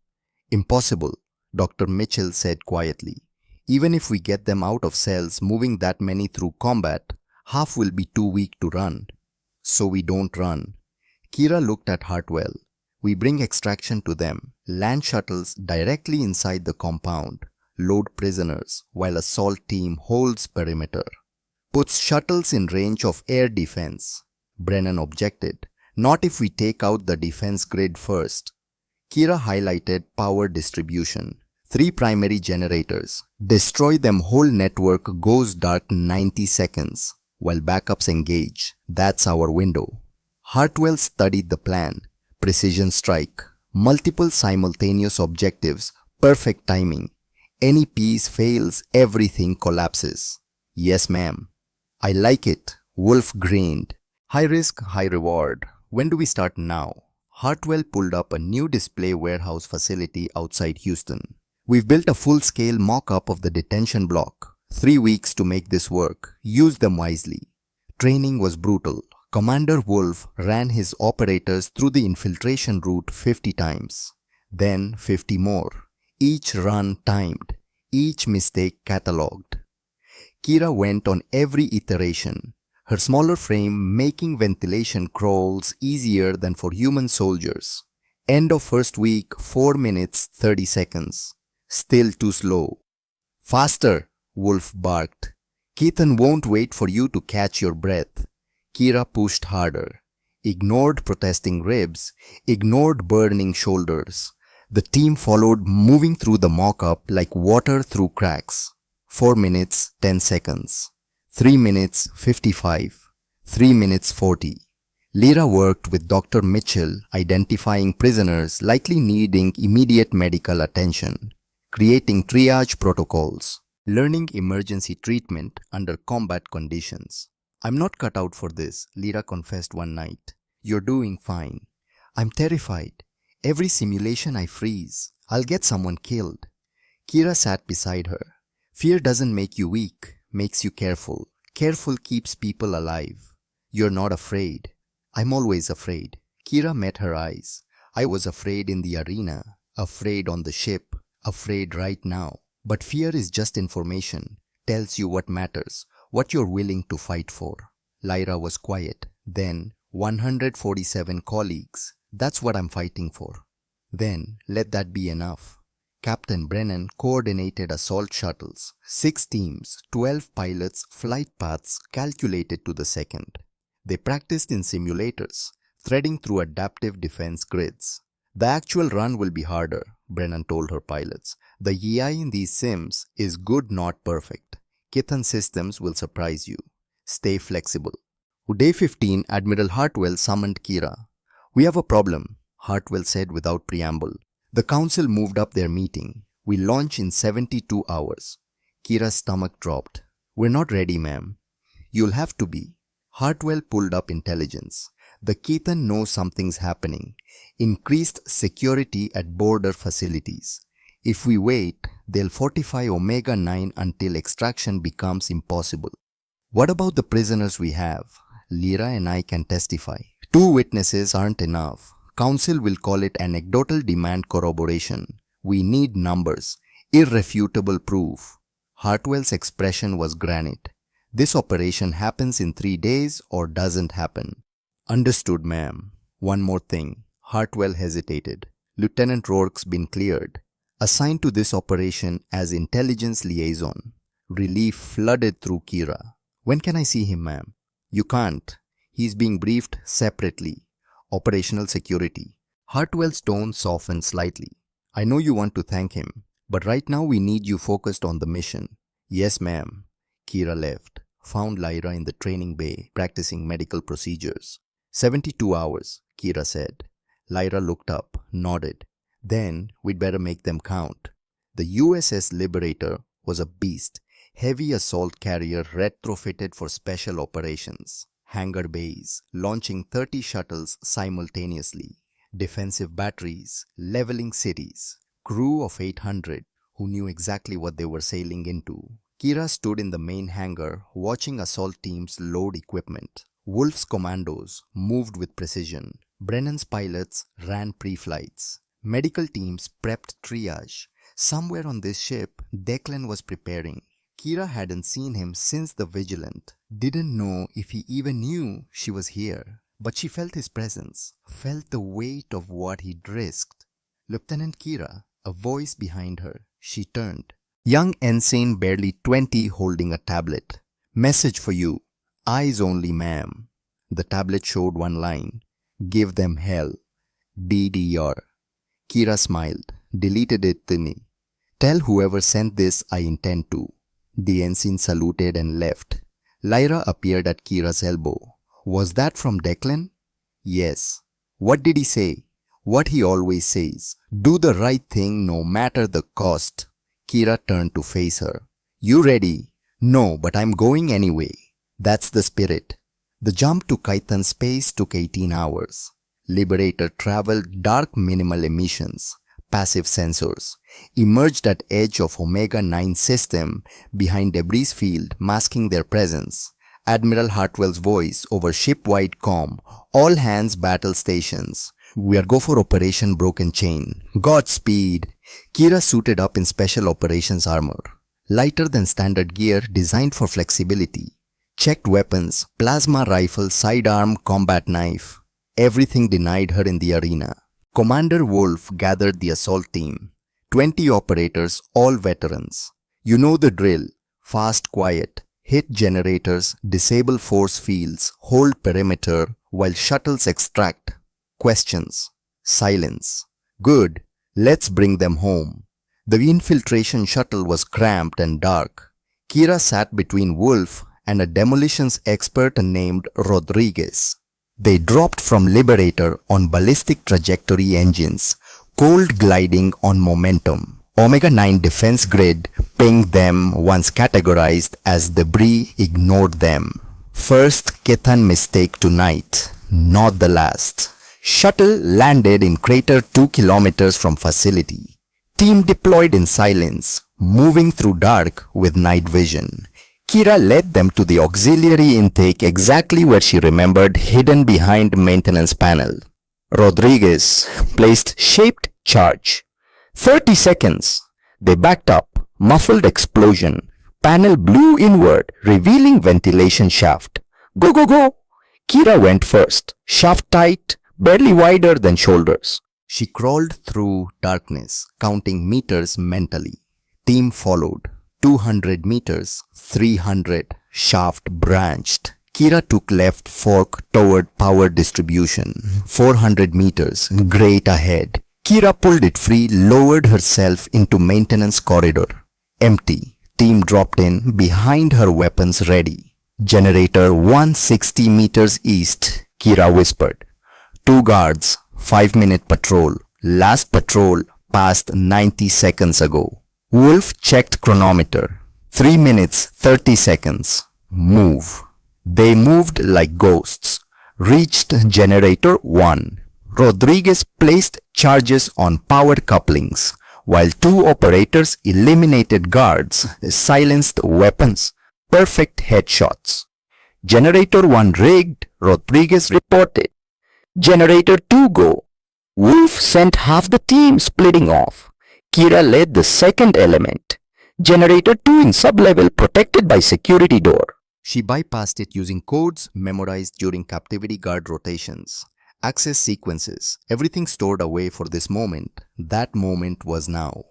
Impossible, Dr. Mitchell said quietly. Even if we get them out of cells, moving that many through combat, half will be too weak to run. So we don't run. Kira looked at Hartwell. We bring extraction to them. Land shuttles directly inside the compound. Load prisoners while assault team holds perimeter. Puts shuttles in range of air defense. Brennan objected. Not if we take out the defense grid first. Kira highlighted power distribution. 3 primary generators. Destroy them, whole network goes dark 90 seconds. While backups engage. That's our window. Hartwell studied the plan. Precision strike. Multiple simultaneous objectives. Perfect timing. Any piece fails, everything collapses. Yes, ma'am. I like it. Wolf grinned. High risk, high reward. When do we start now? Hartwell pulled up a new display warehouse facility outside Houston. We've built a full-scale mock-up of the detention block. 3 weeks to make this work. Use them wisely. Training was brutal. Commander Wolf ran his operators through the infiltration route 50 times. Then 50 more. Each run timed. Each mistake catalogued. Kira went on every iteration. Her smaller frame making ventilation crawls easier than for human soldiers. End of first week, 4 minutes, 30 seconds. Still too slow. Faster, Wolf barked. Keaton won't wait for you to catch your breath. Kira pushed harder. Ignored protesting ribs. Ignored burning shoulders. The team followed, moving through the mock-up like water through cracks. 4 minutes, 10 seconds. 3 minutes, 55. 3 minutes, 40. Lyra worked with Dr. Mitchell, identifying prisoners likely needing immediate medical attention, creating triage protocols, learning emergency treatment under combat conditions. I'm not cut out for this, Lyra confessed one night. You're doing fine. I'm terrified. Every simulation I freeze, I'll get someone killed. Kira sat beside her. Fear doesn't make you weak, makes you careful. Careful keeps people alive. You're not afraid. I'm always afraid. Kira met her eyes. I was afraid in the arena, afraid on the ship, afraid right now. But fear is just information, tells you what matters, what you're willing to fight for. Lyra was quiet. Then, 147 colleagues. That's what I'm fighting for. Then, let that be enough. Captain Brennan coordinated assault shuttles, 6 teams, 12 pilots, flight paths calculated to the second. They practiced in simulators, threading through adaptive defense grids. The actual run will be harder, Brennan told her pilots. The AI in these sims is good, not perfect. Kithan systems will surprise you. Stay flexible. Day 15, Admiral Hartwell summoned Kira. We have a problem, Hartwell said without preamble. The council moved up their meeting. We launch in 72 hours. Kira's stomach dropped. We're not ready, ma'am. You'll have to be. Hartwell pulled up intelligence. The Ketan knows something's happening. Increased security at border facilities. If we wait, they'll fortify Omega-9 until extraction becomes impossible. What about the prisoners we have? Lyra and I can testify. 2 witnesses aren't enough. Council will call it anecdotal demand corroboration. We need numbers, irrefutable proof. Hartwell's expression was granite. This operation happens in 3 days or doesn't happen. Understood, ma'am. One more thing. Hartwell hesitated. Lieutenant Rourke's been cleared. Assigned to this operation as intelligence liaison. Relief flooded through Kira. When can I see him, ma'am? You can't. He's being briefed separately. Operational security. Hartwell's tone softened slightly. I know you want to thank him, but right now we need you focused on the mission. Yes, ma'am. Kira left. Found Lyra in the training bay, practicing medical procedures. 72 hours, Kira said. Lyra looked up, nodded. Then we'd better make them count. The USS Liberator was a beast. Heavy assault carrier retrofitted for special operations. Hangar bays, launching 30 shuttles simultaneously. Defensive batteries, leveling cities. Crew of 800 who knew exactly what they were sailing into. Kira stood in the main hangar watching assault teams load equipment. Wolf's commandos moved with precision. Brennan's pilots ran pre-flights. Medical teams prepped triage. Somewhere on this ship, Declan was preparing. Kira hadn't seen him since the Vigilant. Didn't know if he even knew she was here. But she felt his presence, felt the weight of what he'd risked. Lieutenant Kira, a voice behind her. She turned. Young ensign, barely 20, holding a tablet. Message for you. Eyes only, ma'am. The tablet showed one line. Give them hell. DDR. Kira smiled, deleted it thinly. Tell whoever sent this I intend to. The ensign saluted and left. Lyra appeared at Kira's elbow. Was that from Declan? Yes. What did he say? What he always says. Do the right thing no matter the cost. Kira turned to face her. You ready? No, but I'm going anyway. That's the spirit. The jump to Kython space took 18 hours. Liberator traveled dark minimal emissions, passive sensors, emerged at edge of Omega-9 system behind debris field masking their presence. Admiral Hartwell's voice over ship-wide comm, all hands battle stations. We are go for Operation Broken Chain. Godspeed. Kira suited up in special operations armor, lighter than standard gear designed for flexibility. Checked weapons, plasma rifle, sidearm, combat knife. Everything denied her in the arena. Commander Wolf gathered the assault team. 20 operators, all veterans. You know the drill. Fast, quiet. Hit generators, disable force fields, hold perimeter while shuttles extract. Questions. Silence. Good. Let's bring them home. The infiltration shuttle was cramped and dark. Kira sat between Wolf and a demolitions expert named Rodriguez. They dropped from Liberator on ballistic trajectory engines, cold gliding on momentum. Omega-9 defense grid pinged them once categorized as debris ignored them. First Kethan mistake tonight, not the last. Shuttle landed in crater 2 kilometers from facility. Team deployed in silence, moving through dark with night vision. Kira led them to the auxiliary intake exactly where she remembered, hidden behind maintenance panel. Rodriguez placed shaped charge. 30 seconds. They backed up. Muffled explosion. Panel blew inward, revealing ventilation shaft. Go, go, go. Kira went first. Shaft tight, barely wider than shoulders. She crawled through darkness, counting meters mentally. Team followed. 200 meters, 300, shaft branched. Kira took left fork toward power distribution. 400 meters, grate ahead. Kira pulled it free, lowered herself into maintenance corridor. Empty. Team dropped in, behind her weapons ready. Generator 160 meters east, Kira whispered. 2 guards, 5-minute patrol. Last patrol passed 90 seconds ago. Wolf checked chronometer. 3 minutes 30 seconds. Move. They moved like ghosts. Reached generator 1. Rodriguez placed charges on power couplings, while 2 operators eliminated guards, silenced weapons. Perfect headshots. Generator 1 rigged, Rodriguez reported. Generator 2 go. Wolf sent half the team splitting off. Kira led the second element. Generator 2 in sublevel protected by security door. She bypassed it using codes memorized during captivity guard rotations. Access sequences, everything stored away for this moment. That moment was now.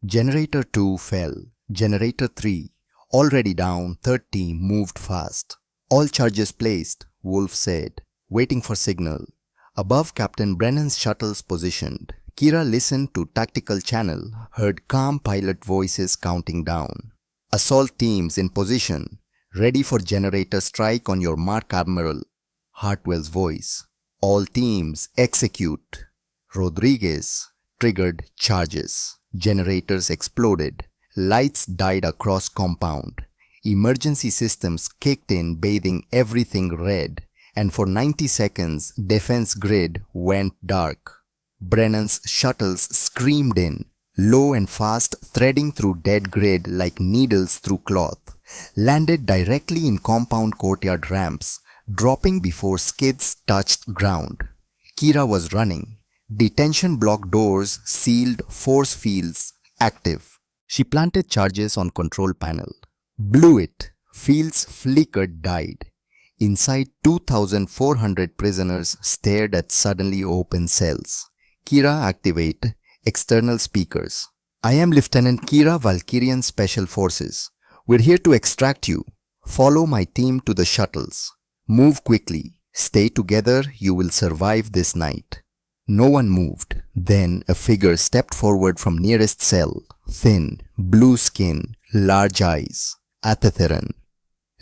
Generator 2 fell. Generator 3, already down, 30, moved fast. All charges placed, Wolf said, waiting for signal. Above Captain Brennan's shuttles positioned, Kira listened to tactical channel, heard calm pilot voices counting down. Assault teams in position, ready for generator strike on your mark, Admiral. Hartwell's voice. All teams execute. Rodriguez triggered charges. Generators exploded. Lights died across compound. Emergency systems kicked in, bathing everything red. And for 90 seconds, defense grid went dark. Brennan's shuttles screamed in, low and fast, threading through dead grid like needles through cloth. Landed directly in compound courtyard ramps, dropping before skids touched ground. Kira was running. Detention block doors sealed, force fields active. She planted charges on control panel. Blew it. Fields flickered, died. Inside, 2,400 prisoners stared at suddenly open cells. Kira activate external speakers. I am Lieutenant Kira, Valkyrian Special Forces. We're here to extract you. Follow my team to the shuttles. Move quickly. Stay together. You will survive this night. No one moved. Then a figure stepped forward from nearest cell. Thin, blue skin, large eyes. Athetheran.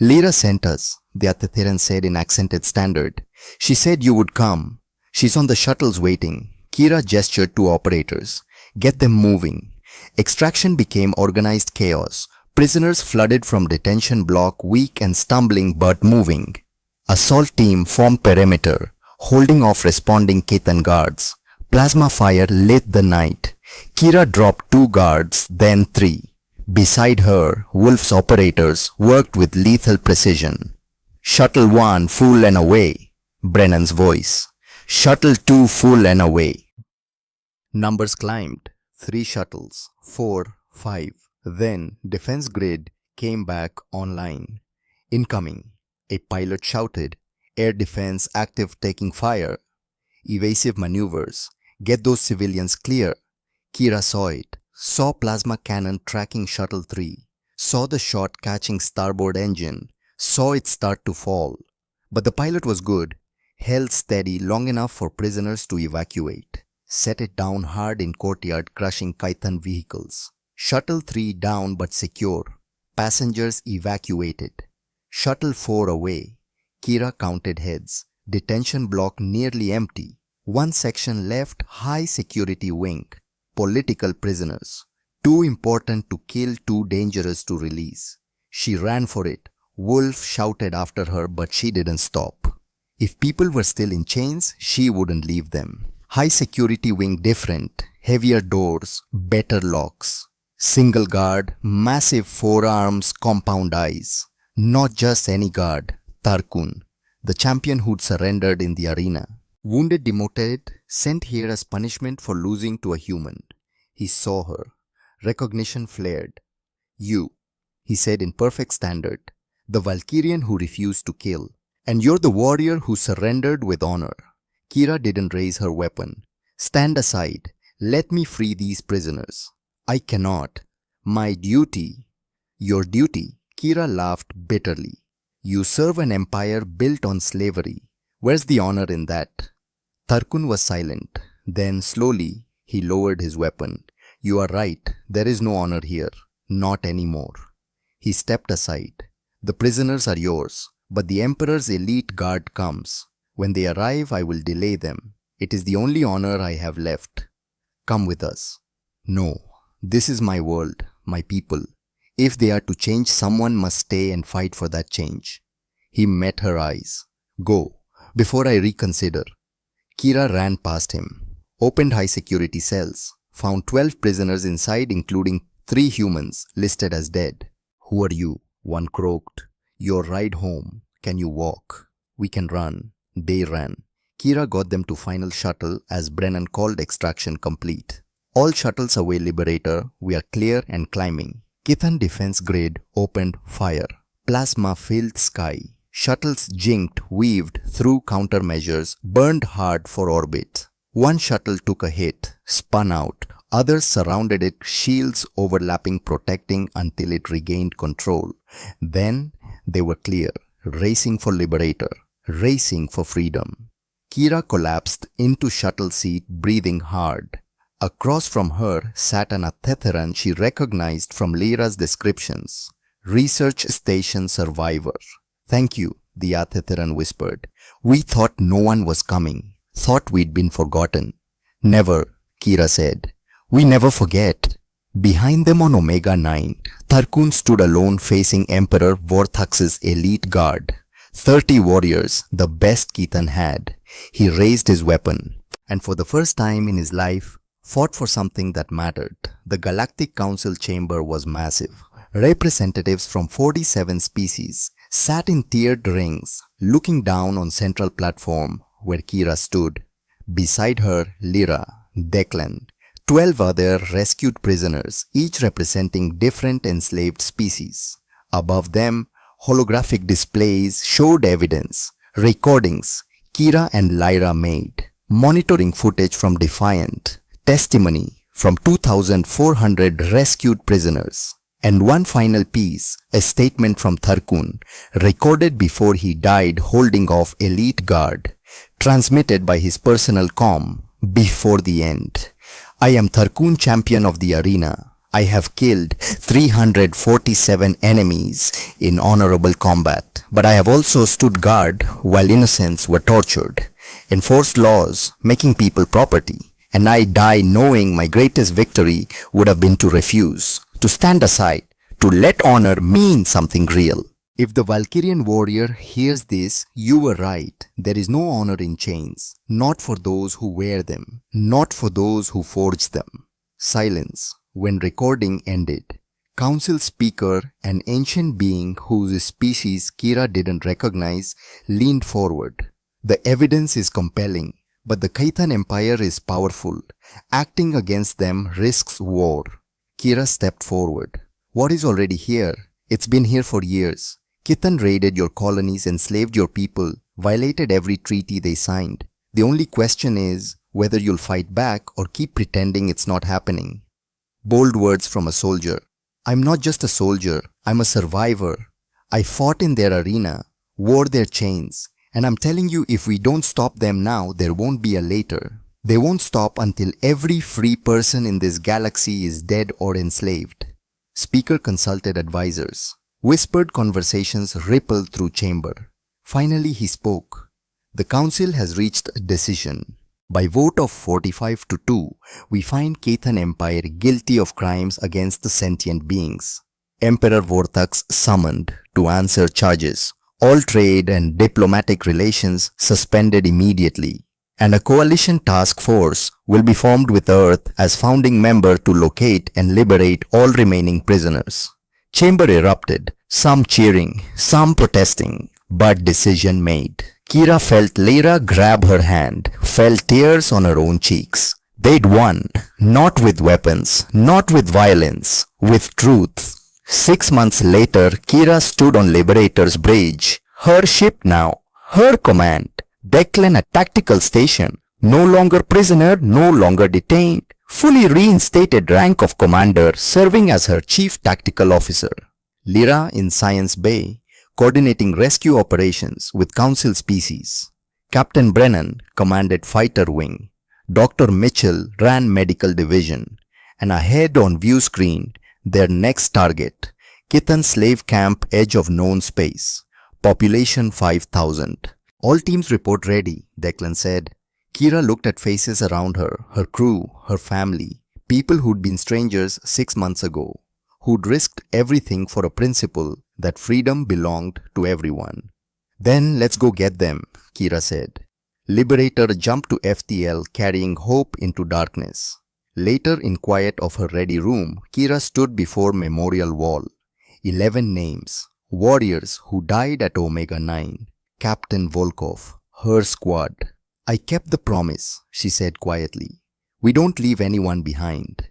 Lyra sent us, the Athetheran said in accented standard. She said you would come. She's on the shuttles waiting. Kira gestured to operators. Get them moving. Extraction became organized chaos. Prisoners flooded from detention block, weak and stumbling but moving. Assault team formed perimeter, holding off responding Ketan guards. Plasma fire lit the night. Kira dropped 2 guards, then 3. Beside her, Wolf's operators worked with lethal precision. Shuttle 1 full and away, Brennan's voice. Shuttle 2 full and away. Numbers climbed. 3 shuttles, 4, 5. Then defense grid came back online. Incoming. A pilot shouted. Air defense active, taking fire. Evasive maneuvers. Get those civilians clear. Kira saw it. Saw plasma cannon tracking shuttle 3. Saw the shot catching starboard engine. Saw it start to fall. But the pilot was good. Held steady long enough for prisoners to evacuate. Set it down hard in courtyard, crushing Kythan vehicles. Shuttle 3 down but secure. Passengers evacuated. Shuttle 4 away. Kira counted heads. Detention block nearly empty. 1 section left, high security wing. Political prisoners. Too important to kill, too dangerous to release. She ran for it. Wolf shouted after her, but she didn't stop. If people were still in chains, she wouldn't leave them. High security wing different. Heavier doors, better locks. Single guard, massive forearms, compound eyes. Not just any guard. Tarkun, the champion who'd surrendered in the arena. Wounded, demoted, sent here as punishment for losing to a human. He saw her. Recognition flared. You, he said in perfect standard, the Valkyrian who refused to kill. And you're the warrior who surrendered with honor. Kira didn't raise her weapon. Stand aside. Let me free these prisoners. I cannot. My duty. Your duty. Kira laughed bitterly. You serve an empire built on slavery. Where's the honor in that? Tarkun was silent. Then slowly, he lowered his weapon. You are right. There is no honor here. Not anymore. He stepped aside. The prisoners are yours. But the Emperor's elite guard comes. When they arrive, I will delay them. It is the only honor I have left. Come with us. No, this is my world, my people. If they are to change, someone must stay and fight for that change. He met her eyes. Go, before I reconsider. Kira ran past him, opened high security cells, found 12 prisoners inside including 3 humans listed as dead. Who are you? One croaked. Your ride home. Can you walk? We can run. They ran. Kira got them to final shuttle as Brennan called extraction complete. All shuttles away, Liberator. We are clear and climbing. Kithan defense grid opened fire. Plasma filled sky. Shuttles jinked, weaved through countermeasures, burned hard for orbit. One shuttle took a hit, spun out. Others surrounded it, shields overlapping, protecting until it regained control. Then they were clear, racing for Liberator, racing for freedom. Kira collapsed into shuttle seat, breathing hard. Across from her sat an Athetheran she recognized from Lyra's descriptions. Research Station Survivor. Thank you, the Athetheran whispered. We thought no one was coming. Thought we'd been forgotten. Never, Kira said. We never forget. Behind them on Omega 9, Tarkun stood alone facing Emperor Vorthax's elite guard. 30 warriors, the best Kithan had. He raised his weapon, and for the first time in his life, fought for something that mattered. The Galactic Council chamber was massive. Representatives from 47 species sat in tiered rings, looking down on central platform where Kira stood. Beside her, Lyra, Declan, 12 other rescued prisoners, each representing different enslaved species. Above them, holographic displays showed evidence, recordings Kira and Lyra made, monitoring footage from Defiant, testimony from 2,400 rescued prisoners. And one final piece, a statement from Tarkun, recorded before he died holding off elite guard, transmitted by his personal comm before the end. I am Tarkun, champion of the arena. I have killed 347 enemies in honorable combat, but I have also stood guard while innocents were tortured, enforced laws making people property, and I die knowing my greatest victory would have been to refuse, to stand aside, to let honor mean something real. If the Valkyrian warrior hears this, you were right. There is no honor in chains, not for those who wear them, not for those who forge them. Silence when recording ended. Council speaker, an ancient being whose species Kira didn't recognize, leaned forward. The evidence is compelling, but the Kithan Empire is powerful. Acting against them risks war. Kira stepped forward. What is already here? It's been here for years. Kithan raided your colonies, enslaved your people, violated every treaty they signed. The only question is whether you'll fight back or keep pretending it's not happening. Bold words from a soldier. I'm not just a soldier, I'm a survivor. I fought in their arena, wore their chains, and I'm telling you, if we don't stop them now, there won't be a later. They won't stop until every free person in this galaxy is dead or enslaved. Speaker consulted advisors. Whispered conversations rippled through chamber. Finally he spoke. The council has reached a decision. By vote of 45-2, we find Kithan Empire guilty of crimes against the sentient beings. Emperor Vorthax summoned to answer charges. All trade and diplomatic relations suspended immediately. And a coalition task force will be formed with Earth as founding member to locate and liberate all remaining prisoners. Chamber erupted, some cheering, some protesting, but decision made. Kira felt Lyra grab her hand, felt tears on her own cheeks. They'd won, not with weapons, not with violence, with truth. 6 months later, Kira stood on Liberator's bridge. Her ship now, her command. Declan a tactical station, no longer prisoner, no longer detained. Fully reinstated rank of commander, serving as her chief tactical officer. Lyra in Science Bay, coordinating rescue operations with council species. Captain Brennan commanded fighter wing. Dr. Mitchell ran medical division. And ahead on view screen, their next target, Kithan slave camp edge of known space. Population 5,000. All teams report ready, Declan said. Kira looked at faces around her, her crew, her family, people who'd been strangers 6 months ago, who'd risked everything for a principle that freedom belonged to everyone. Then let's go get them, Kira said. Liberator jumped to FTL carrying hope into darkness. Later, in quiet of her ready room, Kira stood before memorial wall. 11 names, warriors who died at Omega 9. Captain Volkov, her squad. I kept the promise, she said quietly. We don't leave anyone behind.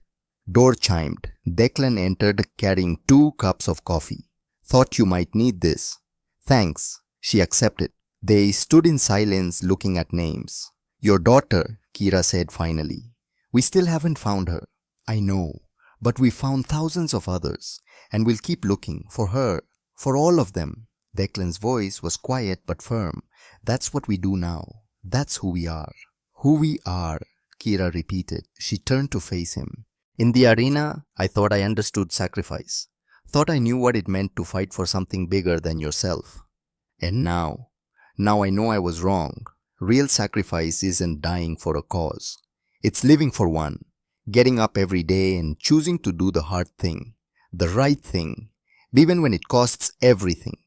Door chimed. Declan entered carrying 2 cups of coffee. Thought you might need this. Thanks, she accepted. They stood in silence looking at names. Your daughter, Kira said finally. We still haven't found her. I know, but we found thousands of others, and we'll keep looking for her, for all of them. Declan's voice was quiet but firm. That's what we do now. That's who we are. Who we are, Kira repeated. She turned to face him. In the arena, I thought I understood sacrifice. Thought I knew what it meant to fight for something bigger than yourself. And now I know I was wrong. Real sacrifice isn't dying for a cause. It's living for one, getting up every day and choosing to do the hard thing, the right thing, even when it costs everything.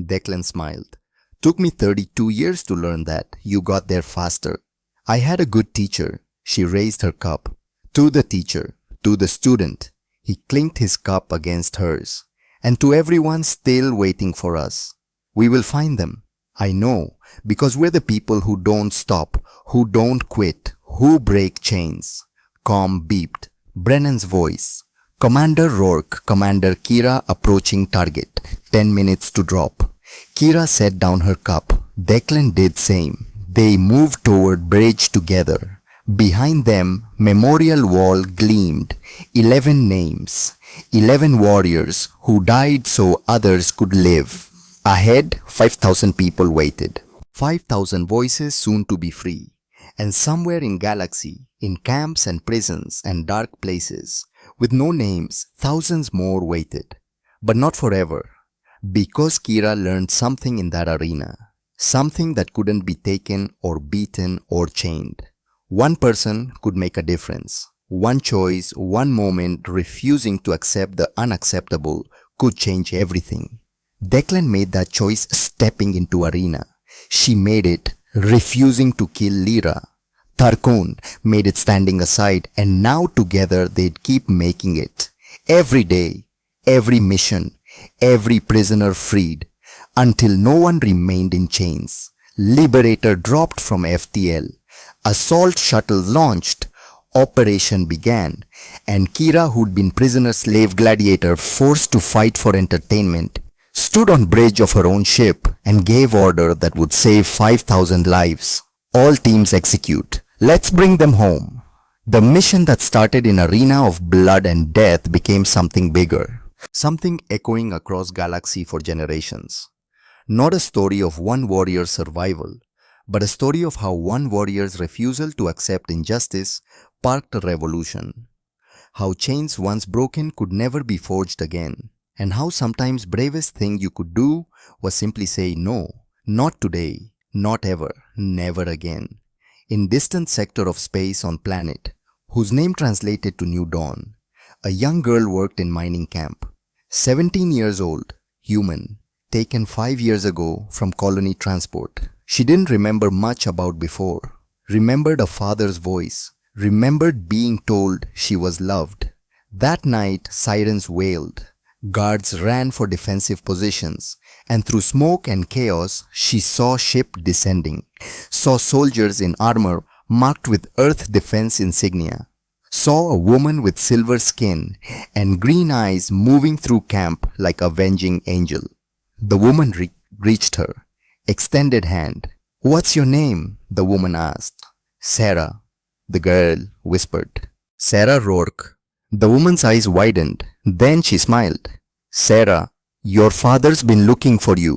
Declan smiled. Took me 32 years to learn that. You got there faster. I had a good teacher. She raised her cup. To the teacher, to the student. He clinked his cup against hers. And to everyone still waiting for us. We will find them. I know, because we're the people who don't stop, who don't quit, who break chains. Com beeped. Brennan's voice. Commander Rourke, Commander Kira approaching target. 10 minutes to drop. Kira set down her cup. Declan did same. They moved toward bridge together. Behind them, memorial wall gleamed. 11 names. 11 warriors who died so others could live. Ahead, 5,000 people waited. 5,000 voices soon to be free. And somewhere in galaxy, in camps and prisons and dark places, with no names, thousands more waited. But not forever. Because Kira learned something in that arena. Something that couldn't be taken or beaten or chained. One person could make a difference. One choice, one moment refusing to accept the unacceptable could change everything. Declan made that choice stepping into arena. She made it refusing to kill Lyra. Tarkon made it standing aside, and now together they'd keep making it. Every day, every mission, every prisoner freed, until no one remained in chains. Liberator dropped from FTL. Assault shuttle launched. Operation began. And Kira, who'd been prisoner slave gladiator forced to fight for entertainment, stood on bridge of her own ship and gave order that would save 5,000 lives. All teams execute. Let's bring them home. The mission that started in arena of blood and death became something bigger. Something echoing across galaxy for generations. Not a story of one warrior's survival, but a story of how one warrior's refusal to accept injustice sparked a revolution. How chains once broken could never be forged again. And how sometimes bravest thing you could do was simply say no, not today, not ever, never again. In distant sector of space on planet, whose name translated to New Dawn, a young girl worked in mining camp. 17 years old, human, taken 5 years ago from colony transport. She didn't remember much about before. Remembered a father's voice. Remembered being told she was loved. That night, sirens wailed. Guards ran for defensive positions, and through smoke and chaos, she saw ship descending, saw soldiers in armor marked with Earth defense insignia, saw a woman with silver skin and green eyes moving through camp like a avenging angel. The woman reached her, extended hand. "What's your name?" the woman asked. "Sarah," the girl whispered. "Sarah Rourke." The woman's eyes widened. Then she smiled. "Sarah, your father's been looking for you.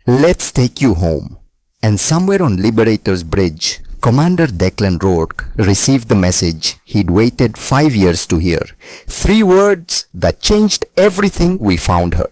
Let's take you home." And somewhere on Liberator's bridge, Commander Declan Rourke received the message he'd waited 5 years to hear. 3 words that changed everything: we found her.